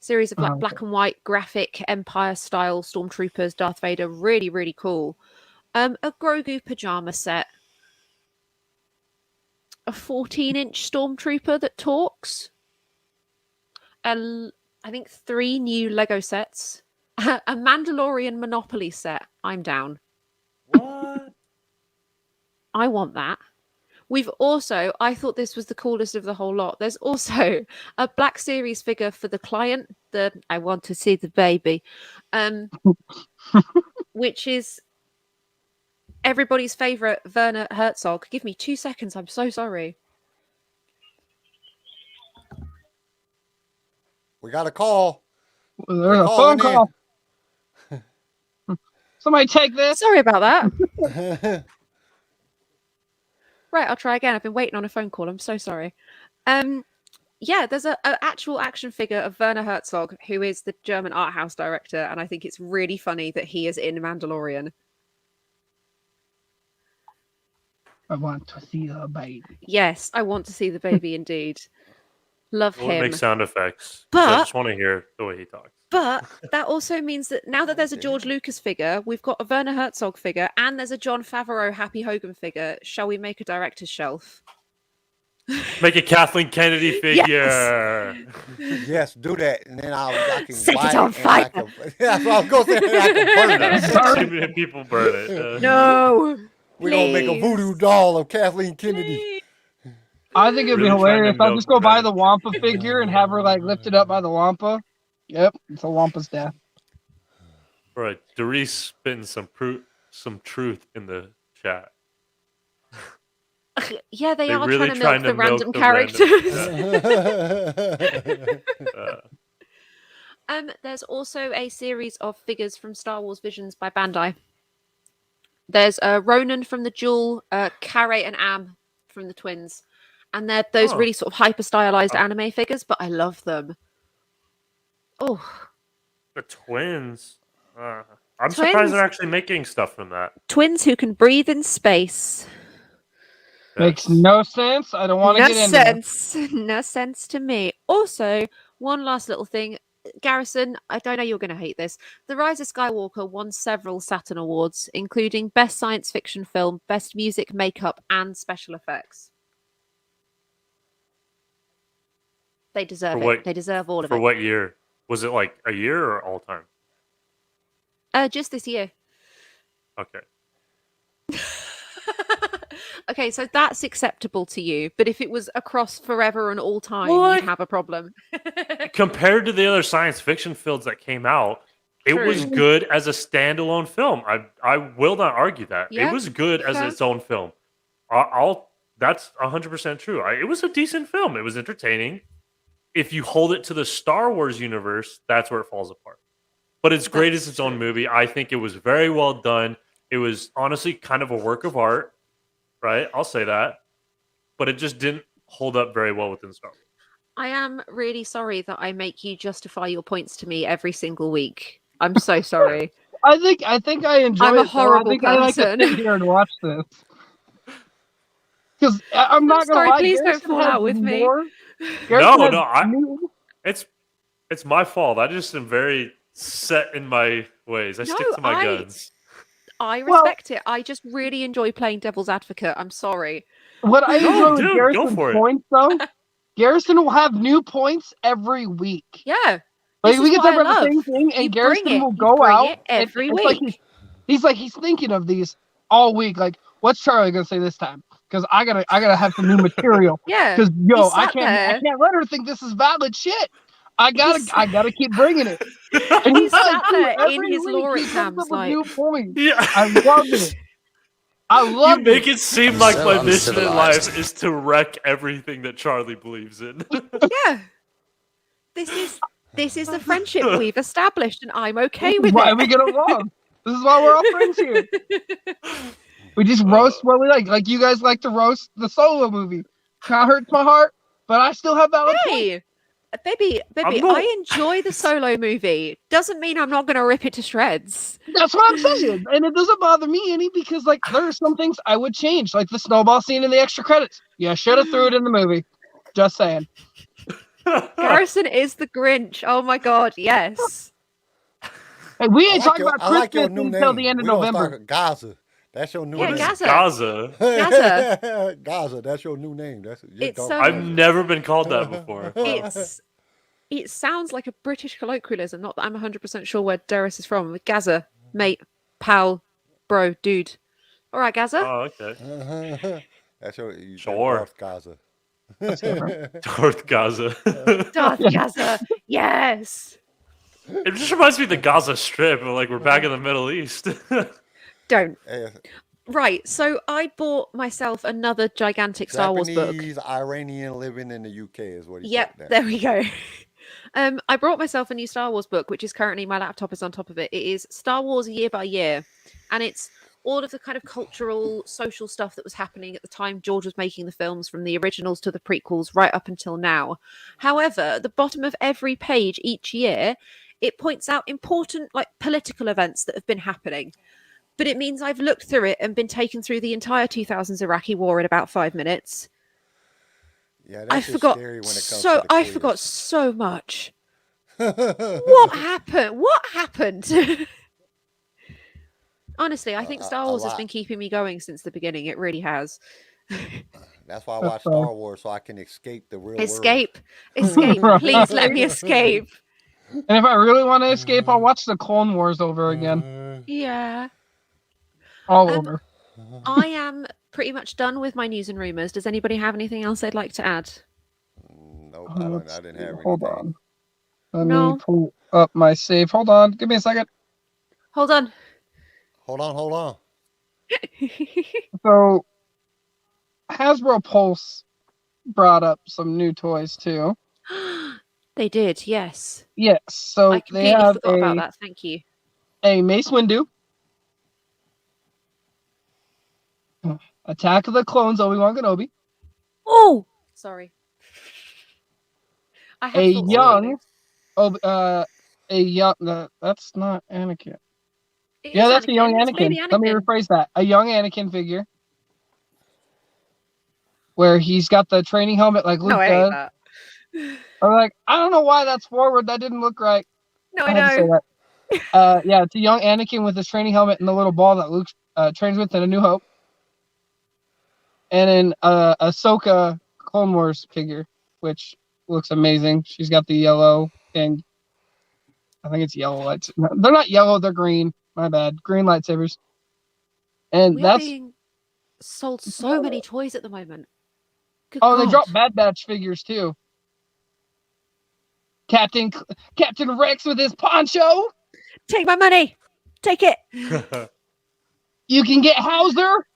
Series of black and white graphic Empire-style Stormtroopers, Darth Vader. Really, really cool. A Grogu pajama set. A 14-inch Stormtrooper that talks. I think 3 new Lego sets. A Mandalorian Monopoly set. I'm down. What? I want that. We've also, I thought this was the coolest of the whole lot. There's also a Black Series figure for the client, the I want to see the baby, which is everybody's favorite Werner Herzog. Give me 2 seconds. I'm so sorry. We got a call. There's a phone call. Somebody take this. Sorry about that. Right, I'll try again. I've been waiting on a phone call. I'm so sorry. Yeah, there's an actual action figure of Werner Herzog, who is the German art house director, and I think it's really funny that he is in Mandalorian. I want to see the baby. Yes, I want to see the baby indeed. Love him. Make sound effects. But I just want to hear the way he talks. But that also means that now that there's a George Lucas figure, we've got a Werner Herzog figure, and there's a Jon Favreau Happy Hogan figure. Shall we make a director's shelf? Make a Kathleen Kennedy figure. Yes, do that, and then I can set buy it on fire. That's what I was going to say. I can burn it. Too many people burn it. No. We're going to make a voodoo doll of Kathleen Kennedy. I think it'd be hilarious. I'll just go buy the Wampa figure and have her like lifted up by the Wampa. Yep, it's a Wampa's death. Right, Doris spitting some truth in the chat. Yeah, they are really trying to milk the random characters. There's also a series of figures from Star Wars Visions by Bandai. There's Ronan from the Duel, Carré and Am from the Twins. And they're those really sort of hyper-stylized anime figures, but I love them. Oh. The Twins. I'm surprised they're actually making stuff from that. Twins who can breathe in space. Makes no sense. I don't want to get into it. No sense to me. Also, one last little thing. Garrison, I don't know you're going to hate this. The Rise of Skywalker won several Saturn Awards, including Best Science Fiction Film, Best Music, Makeup, and Special Effects. They deserve it. They deserve all of it. For what year? Was it like a year or all time? Just this year. Okay. Okay, so that's acceptable to you, but if it was across forever and all time, What? you'd have a problem. Compared to the other science fiction films that came out, it was True. good as a standalone film. I will not argue that. Yeah, It was good as fair. its own film. That's 100% true. It was a decent film. It was entertaining. If you hold it to the Star Wars universe, that's where it falls apart. But it's great as its own movie. I think it was very well done. It was honestly kind of a work of art, right? I'll say that. But it just didn't hold up very well within Star Wars. I am really sorry that I make you justify your points to me every single week. I'm so sorry. I think I enjoy I'm it. a horrible I think I like to person. sit here and watch this. Because I'm not gonna sorry, lie, please don't Garrison fall has out with me. more- Garrison has No, new- it's my fault. I just am very set in my ways. I stick to my guns. I respect it. I just really enjoy playing devil's advocate. I'm sorry. What I No, enjoy with dude, go Garrison's for it. points, though, Garrison will have new points every week. Yeah. Like This we is can talk what I about the love. same thing, You and bring Garrison it. will You go bring out it every and it's week. like he's thinking of these all week. Like, what's Charlie gonna say this time? Because I gotta have some new material. Yeah. Because He I sat can't there. let her think this is valid shit. I gotta keep bringing it. And he does, sat too. there in Every his week lore he comes up exams with like, new points. Yeah. I love it. I You love make it. it seem like So my mission in uncivilized. life is to wreck everything that Charlie believes in. yeah. This is the friendship we've established, and I'm okay with Why it. we get along? This is why we're all friends here. We just roast what we like. Like you guys like to roast the Solo movie. Kind of hurts my heart, but I still have valid points. Hey, baby, I'm not- I enjoy the Solo movie. Doesn't mean I'm not going to rip it to shreds. That's what I'm saying, and it doesn't bother me any because like there are some things I would change, like the snowball scene in the extra credits. Yeah, should have threw it in the movie. Just saying. Garrison is the Grinch. Oh my god, yes. Hey, we ain't talking about I like your Christmas new until name. the end of We don't November. start- Gaza. That's your new Yeah, name. Gaza. Gaza. Gaza. Gaza. That's your new name. It's I've never been called that before. It sounds like a British colloquialism. Not that I'm 100% sure where Darius is from. Gaza, mate, pal, bro, dude. All right, Gaza. Oh, okay. That's your Sure. North Gaza. North Gaza. Darth Gaza. Yes. It just reminds me of the Gaza Strip. Like we're back in the Middle East. Don't. Eh, Right. So I bought myself another gigantic Star Wars book. Japanese Iranian living in the UK is what he Yep, said. there we go. I brought myself a new Star Wars book, which is currently my laptop is on top of it. It is Star Wars Year by Year, and it's all of the kind of cultural, social stuff that was happening at the time George was making the films, from the originals to the prequels, right up until now. However, at the bottom of every page each year, it points out important, like, political events that have been happening. But it means I've looked through it and been taken through the entire 2000s Iraqi war in about 5 minutes. Yeah, I that's forgot scary when it comes so to the I quiz. forgot so much. What happened? What happened? Honestly, I think Star a Wars has lot. been keeping me going since the beginning. It really has. That's why I watch Star Wars, so I can escape the real world. Escape. Please let me escape. And if I really want to escape, I'll watch the Clone Wars over again. Yeah. All over. I am pretty much done with my news and rumors. Does anybody have anything else they'd like to add? Nope, I didn't have Hold anything. on. Let No. me pull up my save. Hold on. Give me a second. Hold on. Hold on. So, Hasbro Pulse brought up some new toys too. They did, yes. Yes. So I they completely have forgot about that. Thank you. a Mace Windu, Attack of the Clones Obi-Wan Kenobi, Oh, sorry. I have a thoughts young, already. that's not Anakin. It Yeah, is that's a young It's Anakin. baby Let me rephrase that. A young Anakin figure. Where he's got the training helmet like Luke No, I does. hate that. I'm like, I don't know why that's forward. That didn't look right. No, I I had to say know. that. Yeah, it's a young Anakin with his training helmet and the little ball that Luke trains with in A New Hope. And then Ahsoka Clone Wars figure, which looks amazing. She's got the yellow and I think it's yellow lights. No, they're not yellow, they're green. My bad. Green lightsabers. And We are that's being sold so many toys at the moment. Good Oh, they God. dropped Bad Batch figures too. Captain Rex with his poncho. Take my money. Take it. You can get Hauser.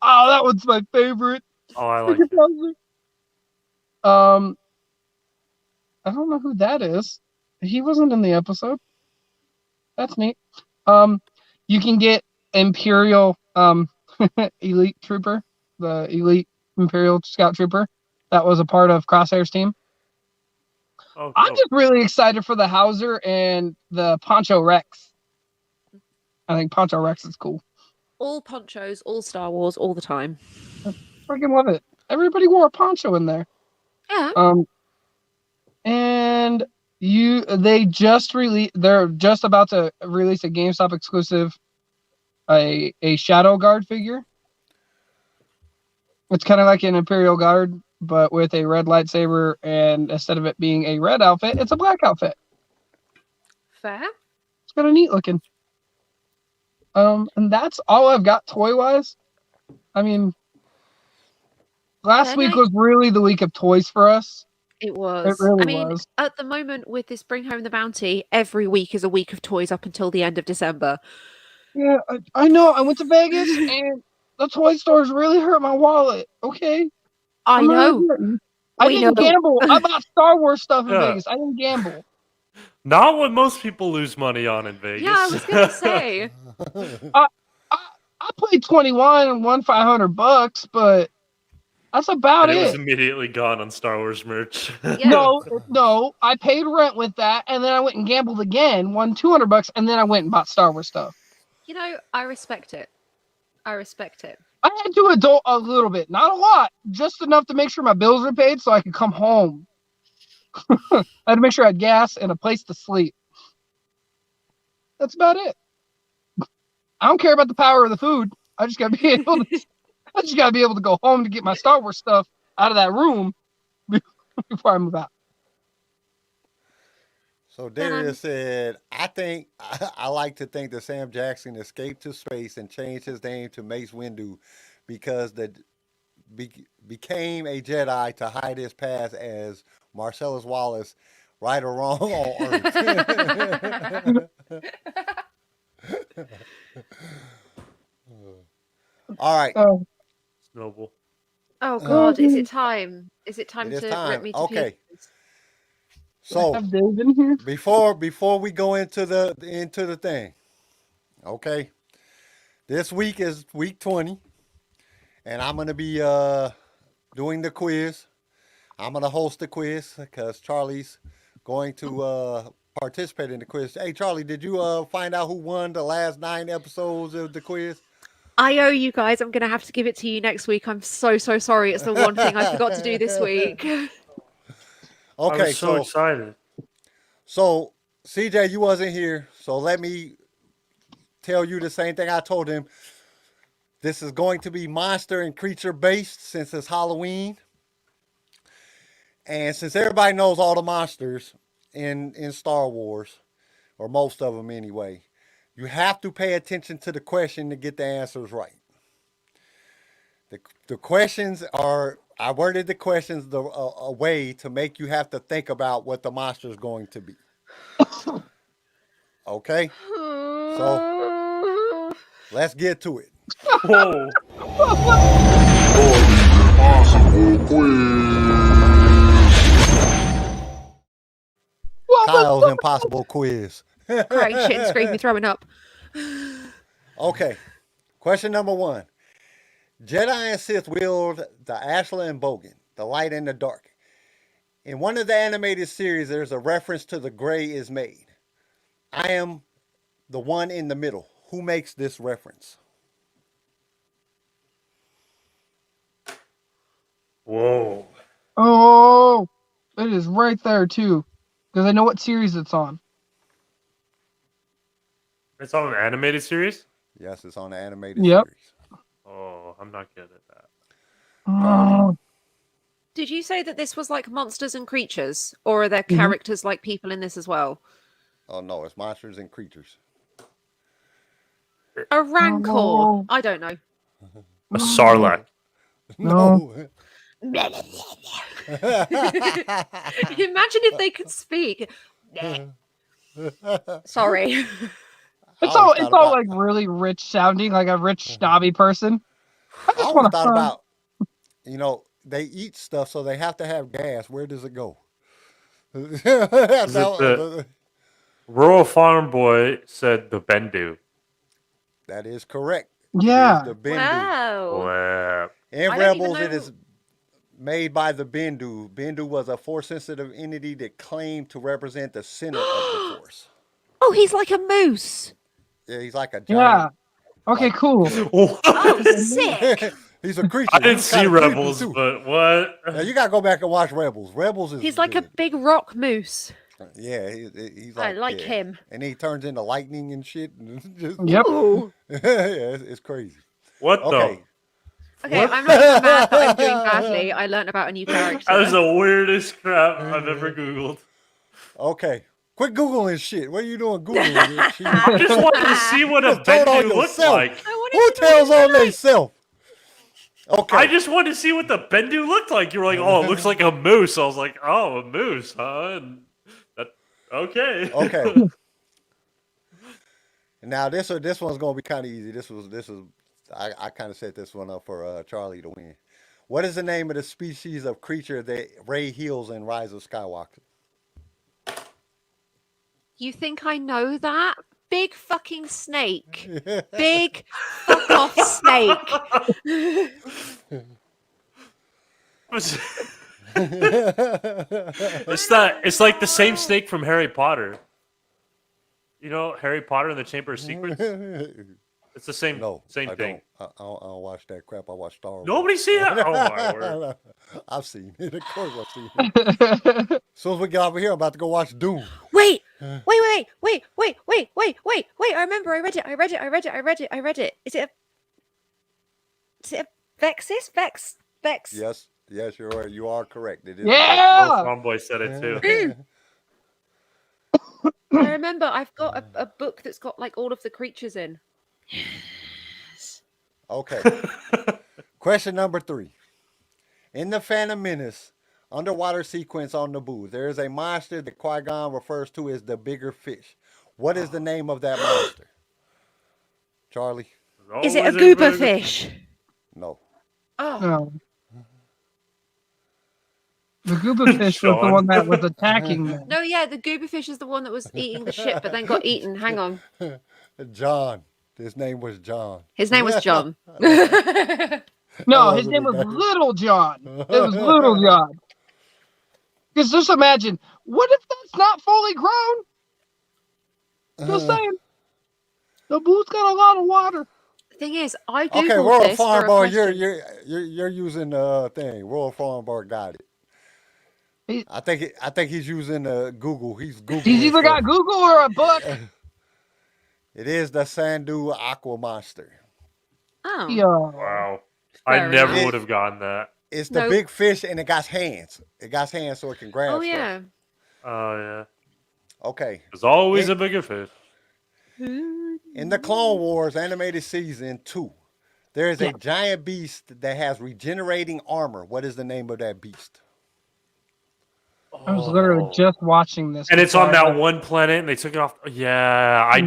Oh, that one's my favorite. Oh, I like that. I don't know who that is. He wasn't in the episode. That's neat. You can get Imperial Elite Trooper, the Elite Imperial Scout Trooper. That was a part of Crosshair's team. Oh, I'm cool. just really excited for the Hauser and the Poncho Rex. I think Poncho Rex is cool. All ponchos, all Star Wars, all the time. Freaking love it. Everybody wore a poncho in there. Yeah. And they're just about to release a GameStop exclusive, a Shadow Guard figure. It's kind of like an Imperial Guard, but with a red lightsaber, and instead of it being a red outfit, it's a black outfit. Fair. It's kind of neat looking. And that's all I've got toy-wise. I mean, last week was really the week of toys for us. It was. It really I mean, was. at the moment with this Bring Home the Bounty, every week is a week of toys up until the end of December. Yeah, I know. I went to Vegas and the toy stores really hurt my wallet. Okay. I know. I We didn't know. gamble. I bought Star Wars stuff in Yeah. Vegas. I didn't gamble. Not what most people lose money on in Vegas. Yeah, I was gonna say. I played 21 and won $500, but that's about And it it. was immediately gone on Star Wars merch. Yeah. No, I paid rent with that, and then I went and gambled again, won $200, and then I went and bought Star Wars stuff. You know, I respect it. I respect it. I had to adult a little bit, not a lot, just enough to make sure my bills were paid so I could come home. I had to make sure I had gas and a place to sleep. That's about it. I don't care about the power of the food. I just gotta be able to go home to get my Star Wars stuff out of that room before I move out. So Darius said, I like to think that Sam Jackson escaped to space and changed his name to Mace Windu because became a Jedi to hide his past as Marcellus Wallace, right or wrong on Earth. All right. Noble. Oh God, is it time? Is it time It is to time. rip me to Okay. pieces? So Have Dave in here? before we go into the thing, okay. This week is week 20, and I'm gonna be doing the quiz. I'm gonna host the quiz because Charlie's going to participate in the quiz. Hey Charlie, did you find out who won the last 9 episodes of the quiz? I owe you guys. I'm gonna have to give it to you next week. I'm so sorry. It's the one thing I forgot to do this week. Okay, I was so excited. So CJ, you wasn't here, so let me tell you the same thing I told him. This is going to be monster and creature based since it's Halloween. And since everybody knows all the monsters in Star Wars, or most of them anyway, you have to pay attention to the question to get the answers right. The questions are, I worded the questions a way to make you have to think about what the monster is going to be. Okay? So, let's get to it. Whoa. Kyle's Impossible Quiz. Crying shit and screaming, throwing up. Okay. Question number 1. Jedi and Sith wield the Ashla and Bogan, the light and the dark. In one of the animated series, there's a reference to the gray is made. I am the one in the middle. Who makes this reference? Whoa. Oh, it is right there too, because I know what series it's on. It's on an animated series? Yes, it's on the animated Yep. series. Oh, I'm not good at that. Oh, Did you say that this was like monsters and creatures, or are there characters like people in this as well? Oh no, it's monsters and creatures. A rancor. Oh. I don't know. A sarlacc. No. Imagine if they could speak. Sorry. It's I always all thought about- like really rich sounding, like a rich snobby person. I I just always want to thought about, they eat stuff, so they have to have gas. Where does it go? Rural Farm Boy said the Bendu. That is correct. Yeah. It is the Bendu. Wow. Wow. In I don't even Rebels, it know- is made by the Bendu. Bendu was a force-sensitive entity that claimed to represent the center of the force. Oh, he's like a moose. Yeah, he's like a Yeah. giant. Okay, Like- cool. Oh, sick. He's a creature. I didn't He's see kinda creepy, Rebels, too. but what? Now, you gotta go back and watch Rebels. Rebels is He's like a good. big rock moose. Yeah, he's I like like yeah. him. And he turns into lightning and shit. And it's just, Yep. Ooh. yeah, it's crazy. What Okay. Okay, I'm not even mad that I'm doing badly. I learned about a new character. That was the weirdest crap I've ever Googled. Okay. Quit Googling shit. What are you doing Googling this shit? I just wanted to see what a Just throw it on Bendu looked yourself. like. I wanted Who to know tells what on it looked themselves? Okay. I just wanted to see what the Bendu looked like. You were like, oh, it looks like a moose. I was like, oh, a moose, huh? And that, okay. Okay. Now this one's gonna be kind of easy. I kind of set this one up for Charlie to win. What is the name of the species of creature that Rey heals in Rise of Skywalker? You think I know that? Big fucking snake. Big fuck off snake. It's like the same snake from Harry Potter. You know, Harry Potter and the Chamber of Secrets? It's the same No, same I thing. don't. I don't watch that crap. I watch Star Wars. Nobody see that? Oh my word. I've seen it. Of course I've seen it. As soon as we get over here, I'm about to go watch Doom. Wait. I remember. I read it. Is it a Vexis? Vex. Yes, you're right. You are correct. It is. Yeah. Homeboy said it too. I remember. I've got a book that's got like all of the creatures in. Okay. Question number 3. In the Phantom Menace underwater sequence on Naboo, there is a monster that Qui-Gon refers to as the bigger fish. What is the name of that monster? Charlie? Is it a goober fish? No. Oh, No. The goober fish was the Sean. one that was attacking them. no, yeah, the goober fish is the one that was eating the ship, but then got eaten. Hang on. John. His name was John. His name was John. No, Oh, his name was okay. Little John. It was Little John. Because just imagine, what if that's not fully grown? Just saying. The boot's got a lot of water. Thing is, I googled Okay, Royal this for Farm a Bar, question. you're using the thing. Royal Farm Bar got it. I think he's using Google. He's Googling. He's either got Google or a book. It is the Sandu Aqua Monster. Oh, Yeah. Wow. I Very never nice. would have gotten that. It's the No. big fish, and it got hands. It got hands so it can grab oh stuff. yeah. Oh yeah. Okay. There's always a bigger fish. In the Clone Wars animated season 2, there is a giant beast that has regenerating armor. What is the name of that beast? I was literally just watching this. And it's on before I that one planet, and they took it off. Yeah, I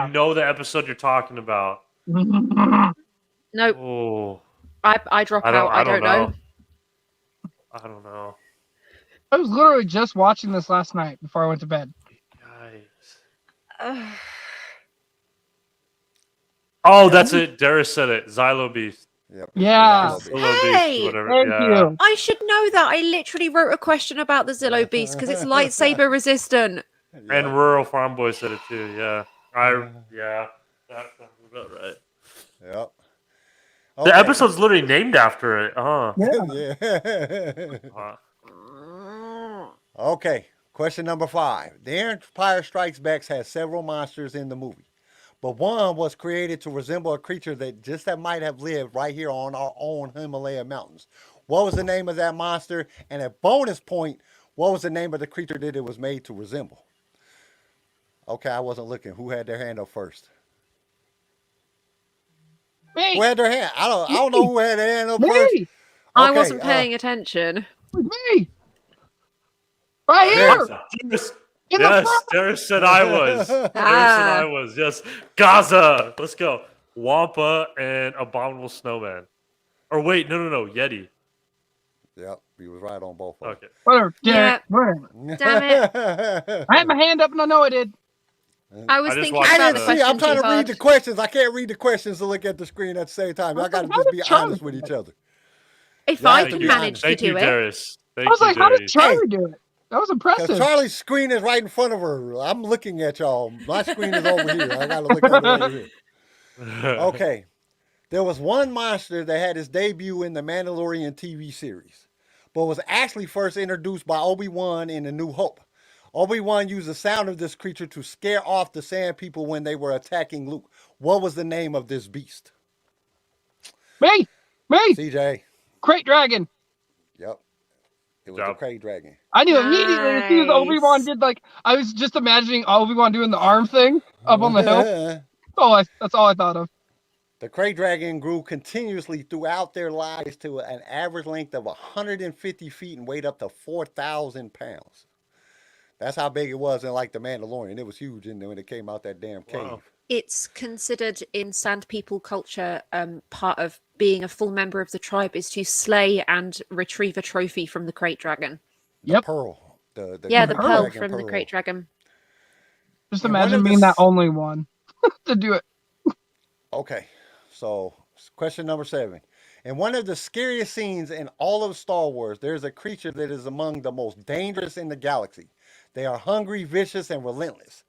know the episode you're talking about. left. No, Oh, I drop out. I don't know. I don't know. I was literally just watching this last night before I went to bed. Guys. Oh, that's it. Darius said it. Xylo Beast. Yep. Yeah. It's the Xylo Zillo Beast. Beast, Hey! whatever. Thank yeah. you. I should know that. I literally wrote a question about the Zillo Beast because it's lightsaber resistant. And Rural Farm Boy said it too. Yeah. That sounds about right. Yep. The episode's literally named after it. Yeah. Okay. Question number 5. The Empire Strikes Back has several monsters in the movie, but one was created to resemble a creature that might have lived right here on our own Himalaya mountains. What was the name of that monster? And a bonus point, what was the name of the creature that it was made to resemble? Okay, I wasn't looking. Who had their hand up first? Who had their hand? I don't know who had their hand up Me. first. I Okay, wasn't paying attention. Me. Right here. Yes, In the front. Darius said I was. Darius said I was. Yes. Gaza. Let's go. Wampa and Abominable Snowman. Or wait, no. Yeti. Yep, he was right on both of them. Okay. Whatever. Yeah. Whatever. Damn it. I had my hand up and I know I did. I was I just thinking watched about the- the See, I'm question trying too to read hard. the questions. I can't read the questions to look at the screen at the same time. Y'all got to just be honest with each other. If Yeah, I thank can you. manage to Thank you, do it, Darius. Thank I was you, like, how did Darius. Charlie do it? That was Because impressive. Charlie's screen is right in front of her. I'm looking at y'all. My screen is over here. I got to look at it over here. Okay. There was one monster that had his debut in the Mandalorian TV series, but was actually first introduced by Obi-Wan in A New Hope. Obi-Wan used the sound of this creature to scare off the Sand People when they were attacking Luke. What was the name of this beast? Me. CJ. Crate dragon. Yep. It was Job. the Crate Dragon. I knew immediately as soon as Obi-Wan Nice. did, like, I was just imagining Obi-Wan doing the arm thing up on the hill. That's all I thought of. The Crate Dragon grew continuously throughout their lives to an average length of 150 feet and weighed up to 4,000 pounds. That's how big it was in like the Mandalorian. It was huge in there when it came out that damn cave. Wow. it's considered in Sand People culture part of being a full member of the tribe is to slay and retrieve a trophy from the Crate Dragon. Yep. Pearl. The The pearl dragon from the pearl. Crate Dragon. Just And one imagine of being the that only one to do it. Okay, so question number 7. In one of the scariest scenes in all of Star Wars, there's a creature that is among the most dangerous in the galaxy. They are hungry, vicious, and relentless.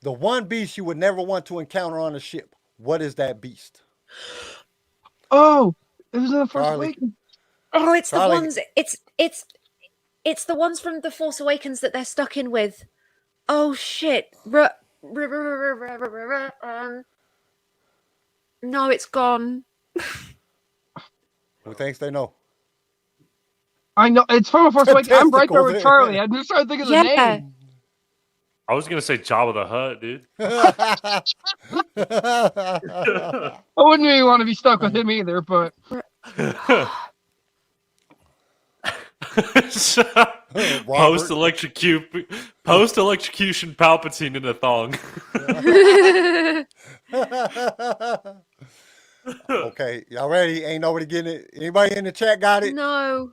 The one beast you would never want to encounter on a ship. What is that beast? Oh, it was in the Force Charlie. Awakens. Oh, it's Charlie. the ones. It's the ones from the Force Awakens that they're stuck in with. Oh shit! No, it's gone. Who thinks they know? I know it's from a Force Awakens. I'm right there with Testicles. Charlie. I'm just trying to think of the Yeah. name. I was gonna say Jabba the Hutt, dude. I wouldn't really want to be stuck with him either, but Post electrocution Palpatine in a thong. Okay, y'all ready? Ain't nobody getting it. Anybody in the chat got it? No,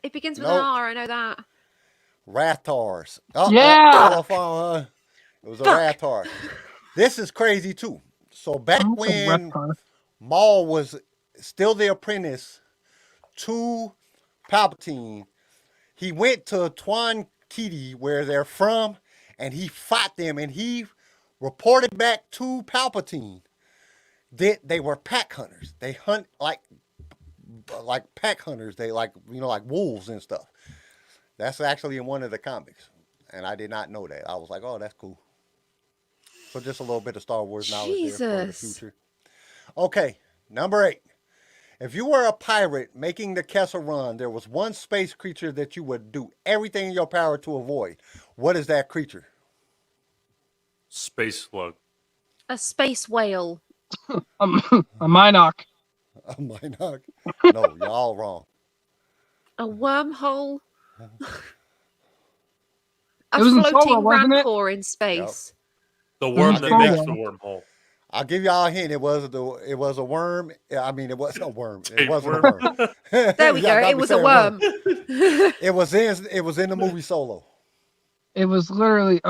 it begins with Nope. an R. I know that. Rathars. Oh, Yeah. It was a Rathar. This is crazy too. So back Oh, it's a when reptar. Maul was still the apprentice to Palpatine, he went to Tuan Kiti, where they're from, and he fought them, and he reported back to Palpatine that they were pack hunters. They hunt like pack hunters. They like wolves and stuff. That's actually in one of the comics, and I did not know that. I was like, oh, that's cool. So just a little bit of Star Wars knowledge there for the Jesus. future. Okay, number 8. If you were a pirate making the Kessel Run, there was one space creature that you would do everything in your power to avoid. What is that creature? Space slug. A space whale. A Minoc. A Minoc? No, you're all wrong. A wormhole. A It was in floating Solo, wasn't it? rancor in space. The worm that Solo. makes the wormhole. I'll give y'all a hint. It was a worm. I mean, it wasn't a worm. It Tape wasn't worm. a worm. There we Y'all go. got It me was a saying worm. It was in the movie Solo. It was literally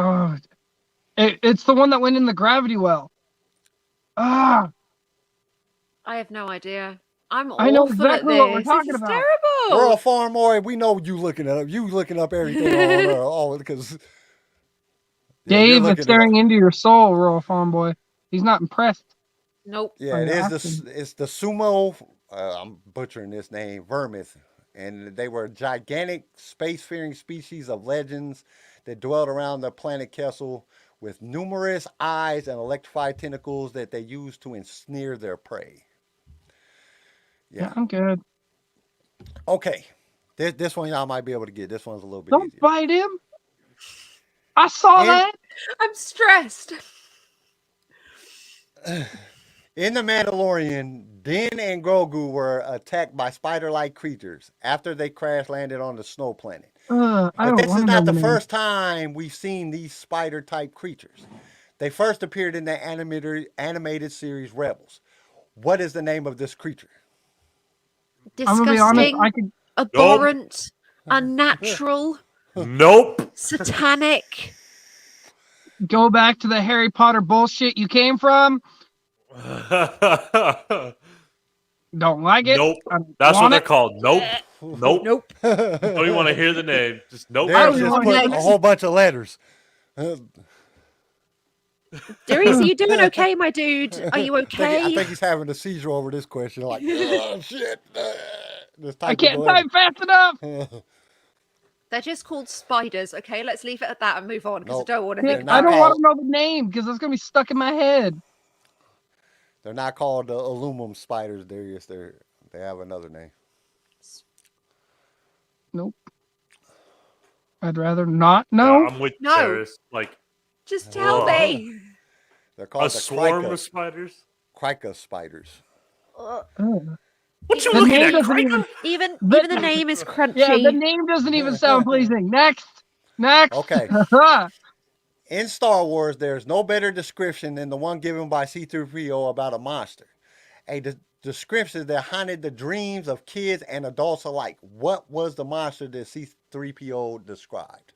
it's the one that went in the gravity well. Ah, I have no idea. I'm I know awful at exactly what we're this. talking This is about. terrible. We're all farm boy. We know you looking it up. You looking up everything on all because Dave, it's staring into your soul, Royal Farm Boy. He's not impressed. Nope. Yeah, Oh, it you're is it's the sumo. I'm butchering this name, Vermith, and they were gigantic spacefaring species of legends that dwelled around the planet Kessel with numerous eyes and electrified tentacles that they used to ensnare their prey. Yeah, I'm good. Okay, this one y'all might be able to get. This one's a little bit Don't easier. bite him. I saw And- that. I'm stressed. In The Mandalorian, Din and Grogu were attacked by spider-like creatures after they crash landed on the snow planet. I But don't this is want to not know the the name. first time we've seen these spider-type creatures. They first appeared in the animated series Rebels. What is the name of this creature? I'm gonna be honest. Disgusting, I could. abhorrent, unnatural, Nope. satanic. Go back to the Harry Potter bullshit you came from. Don't like it. Nope. I don't That's what want they're it. called. Nope. Nope. Nope. Don't even want to hear the name. Just nope. Darius don't just want put to a know. whole bunch of letters. Darius, are you doing okay, my dude? Are you I okay? think he's having a seizure over this question. Like, oh, shit. Just I type the can't letter. type fast enough. They're just called spiders, okay? Let's leave it at that and move on because Nope. I don't want to They're think not I don't about it. want to know the name because it's gonna be stuck in my head. They're not called aluminum spiders, Darius. They have another name. Nope. I'd rather not know. I'm with No. Paris. Like Just tell me. They're called a the swarm of spiders. Crica spiders. Ugh. What you The looking name at? doesn't Crichton? even- Even the name is crunchy. Yeah, the name doesn't even sound pleasing. Next. Okay. In Star Wars, there's no better description than the one given by C-3PO about a monster. A description that haunted the dreams of kids and adults alike. What was the monster that C-3PO described?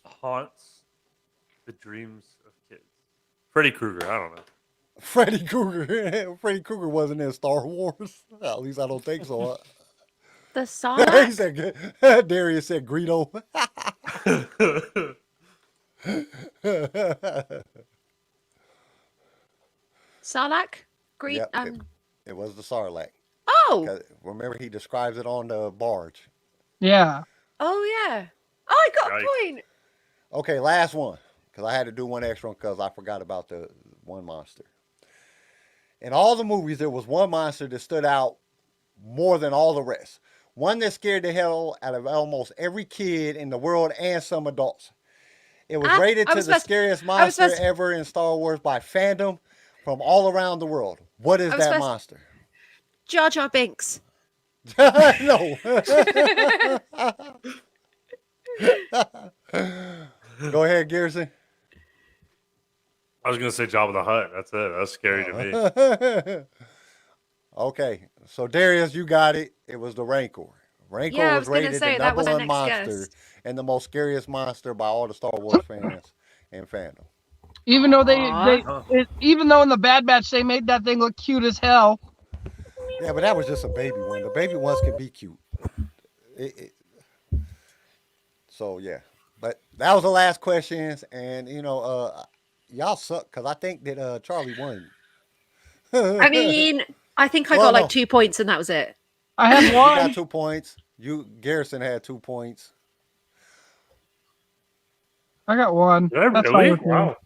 Haunts the dreams of kids. Freddy Krueger. I don't know. Freddy Krueger. Freddy Krueger wasn't in Star Wars. At least I don't think so. The He Sarlacc? said, Darius said Greedo. Sarlacc? Green. Yep, it was the Sarlacc. Oh. 'Cause remember, he describes it on the barge. Yeah. Oh, yeah. Oh, I got Right. a point. Okay, last one. Because I had to do one extra one because I forgot about the one monster. In all the movies, there was one monster that stood out more than all the rest. One that scared the hell out of almost every kid in the world and some adults. It was rated I to was the supposed- scariest I was monster supposed- ever in Star Wars by fandom from all around the world. What is I was that supposed- monster? Jar Jar Binks. No. Go ahead, Garrison. I was gonna say Jabba the Hutt. That's it. That's scary to me. Okay, so Darius, you got it. It was the Rancor. Rancor Yeah, I was was gonna rated say, the that number was our one next monster guess. and the most scariest monster by all the Star Wars fans and fandom. Even though Aw. even though in the Bad Batch they made that thing look cute as hell. Yeah, but that was just a baby one. The baby ones can be cute. So yeah, but that was the last questions, and y'all suck because I think that Charlie won. I mean, I think I Well, got like no. 2 points and that was it. I had You got one. 2 points. Garrison had 2 points. I got one. Did I That's really? fine with me. Wow.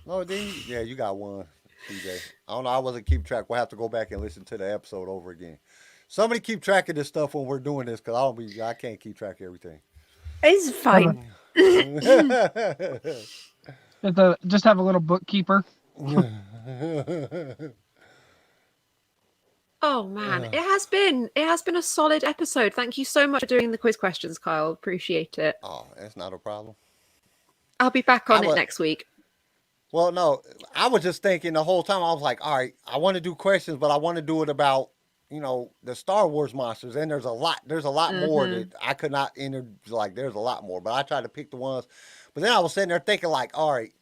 No, yeah, you got one, TJ. I don't know. I wasn't keep track. We'll have to go back and listen to the episode over again. Somebody keep track of this stuff when we're doing this, because I can't keep track of everything. It's fine. Just have a little bookkeeper. Oh man, it has been a solid episode. Thank you so much for doing the quiz questions, Kyle. Appreciate it. Oh, that's not a problem. I'll be back on I it wa- next week. Well, no, I was just thinking the whole time. I was like, all right, I want to do questions, but I want to do it about, the Star Wars monsters. And there's a lot more that I could not enter. Like, there's a lot more, but I tried to pick the ones. But then I was sitting there thinking, like, all right,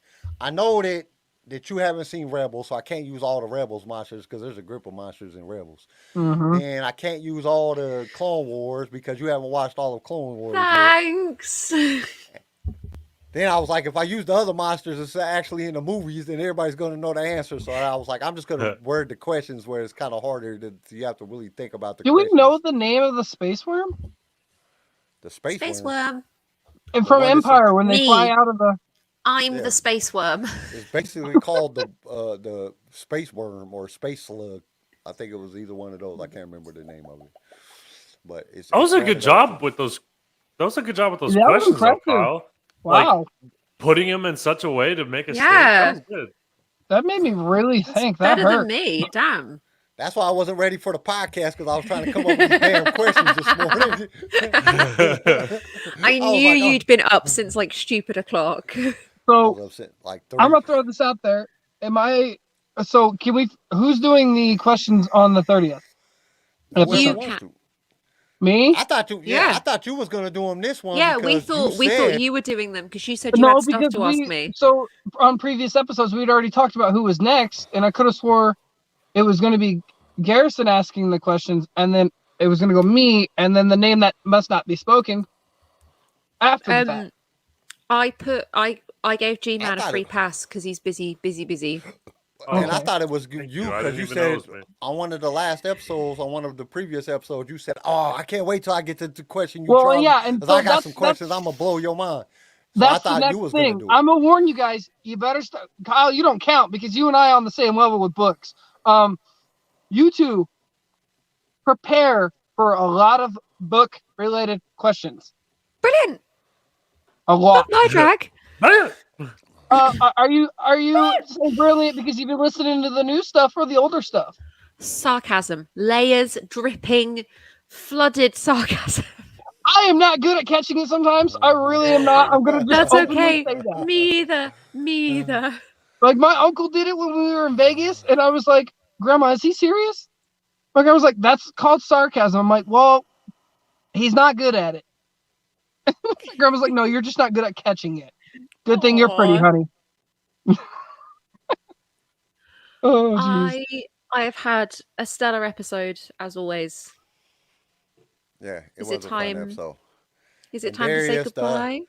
I know that you haven't seen Rebels, so I can't use all the Rebels monsters because there's a group of monsters in Rebels. Mm-hmm. And I can't use all the Clone Wars because you haven't watched all of Clone Wars yet. Thanks. Then I was like, if I use the other monsters that's actually in the movies, then everybody's going to know the answer. So I was like, I'm just going to word the questions where it's kind of harder you have to really think about the Do we questions. know the name of the space worm? The space Space worm worm. And from one that's- Empire when they Me. fly out of the. I'm Yeah. the space worm. is basically called the space worm or space slug. I think it was either one of those. I can't remember the name of it. But That was a it's good job with those. That was a good job with those That was questions, though, impressive. Kyle. Wow. putting him in such a way to make a stink. Yeah. That was good. That made me really think. That Better than hurt. me. Damn. That's why I wasn't ready for the podcast because I was trying to come up with these damn questions this morning. I knew you'd been up since like stupid o'clock. So like I'm gonna throw this out there. So can we? Who's doing the questions on the 30th? You can. Me? I thought you. Yeah, I thought you was gonna do them this one. Yeah, we because thought you were doing them because you said you had stuff to ask me. So on previous episodes, we'd already talked about who was next, and I could have swore it was going to be Garrison asking the questions, and then it was going to go me, and then the name that must not be spoken after that. I gave G-Man a free pass because he's busy. And I thought it was you because you said on one of the last episodes, on one of the previous episodes, you said, "Oh, I can't wait till I get to the question you." Well, yeah, and because I got some questions, I'm gonna blow your mind. So that's I thought the next you was thing. gonna do it. I'm gonna warn you guys. You better start. Kyle, you don't count because you and I are on the same level with books. You two prepare for a lot of book-related questions. Brilliant. A lot. No drag. Are you so brilliant because you've been listening to the new stuff or the older stuff? Sarcasm, layers, dripping, flooded sarcasm. I am not good at catching it sometimes. I really am not. I'm gonna just That's openly okay. say that. Me either. Like my uncle did it when we were in Vegas, and I was like, "Grandma, is he serious?" Like I was like, "That's called sarcasm." I'm like, "Well, he's not good at it." Grandma's like, "No, you're just not good at catching it. Good thing you're pretty, honey." Oh, geez. I have had a stellar episode as always. Yeah, Is was it a time? fun episode. Is it time to say goodbye?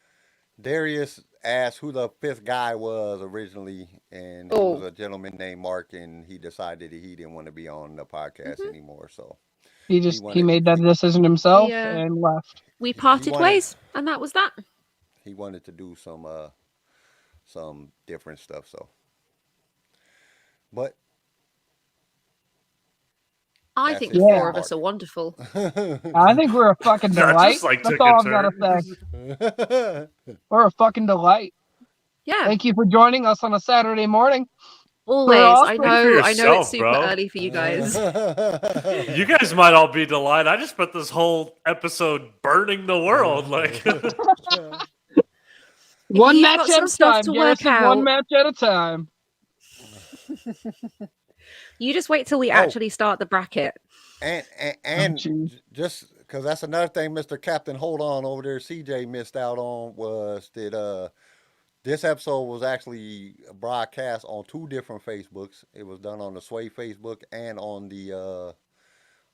Darius asked who the fifth guy was originally, and it was a gentleman named Mark, and he decided he didn't want to be on the podcast anymore. So he made that decision himself and left. We parted ways, and that was that. He wanted to do some different stuff. So, but I think the four of us are wonderful. I think we're a fucking delight. That's all I've got to say. We're a fucking delight. Yeah. Thank you for joining us on a Saturday morning. Always. I know it's super bro. early for you guys. You guys might all be delighted. I just spent this whole episode burning the world. Like one match at a time, to Garrison, work out. one match at a time. You just wait till we actually start the bracket. And just because that's another thing Mr. Captain Hold On over there, CJ missed out on was that this episode was actually broadcast on two different Facebooks. It was done on the Sway Facebook and on the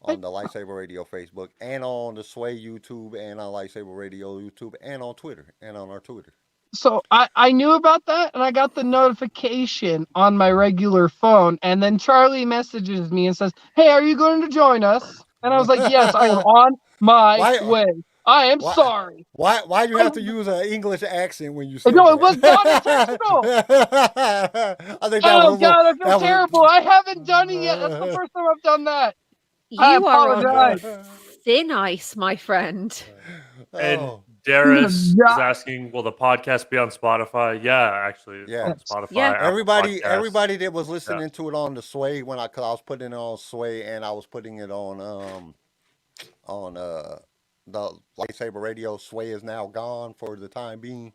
LightSaber Radio Facebook and on the Sway YouTube and on LightSaber Radio YouTube and on Twitter and on our Twitter. So I knew about that, and I got the notification on my regular phone, and then Charlie messages me and says, "Hey, are you going to join us?" And I was like, "Yes, I am on my way. I am sorry." Why do you have to use an English accent when you say No, that? it was not intentional. I think that Oh, God, I feel terrible. I haven't done it yet. That's the first time I've done that. I apologize. Are on thin ice, my friend. And Darius is asking, will the podcast be on Spotify? Yeah, actually, on Spotify. Yeah, everybody that was listening to it on the Sway cause I was putting it on Sway and I was putting it on the LightSaber Radio. Sway is now gone for the time being.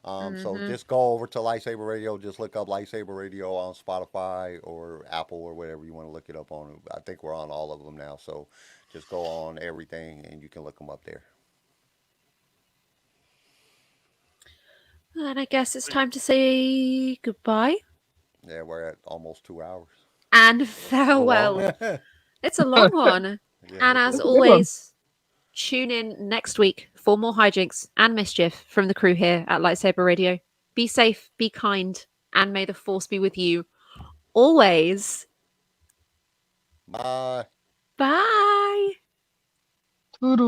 So just go over to LightSaber Radio. Just look up LightSaber Radio on Spotify or Apple or whatever you want to look it up on. I think we're on all of them now. So just go on everything and you can look them up there. And I guess it's time to say goodbye. Yeah, we're at almost 2 hours. And farewell. It's a long one. And as always, tune in next week for more hijinks and mischief from the crew here at LightSaber Radio. Be safe, be kind, and may the force be with you always. Bye. Bye. Toodle.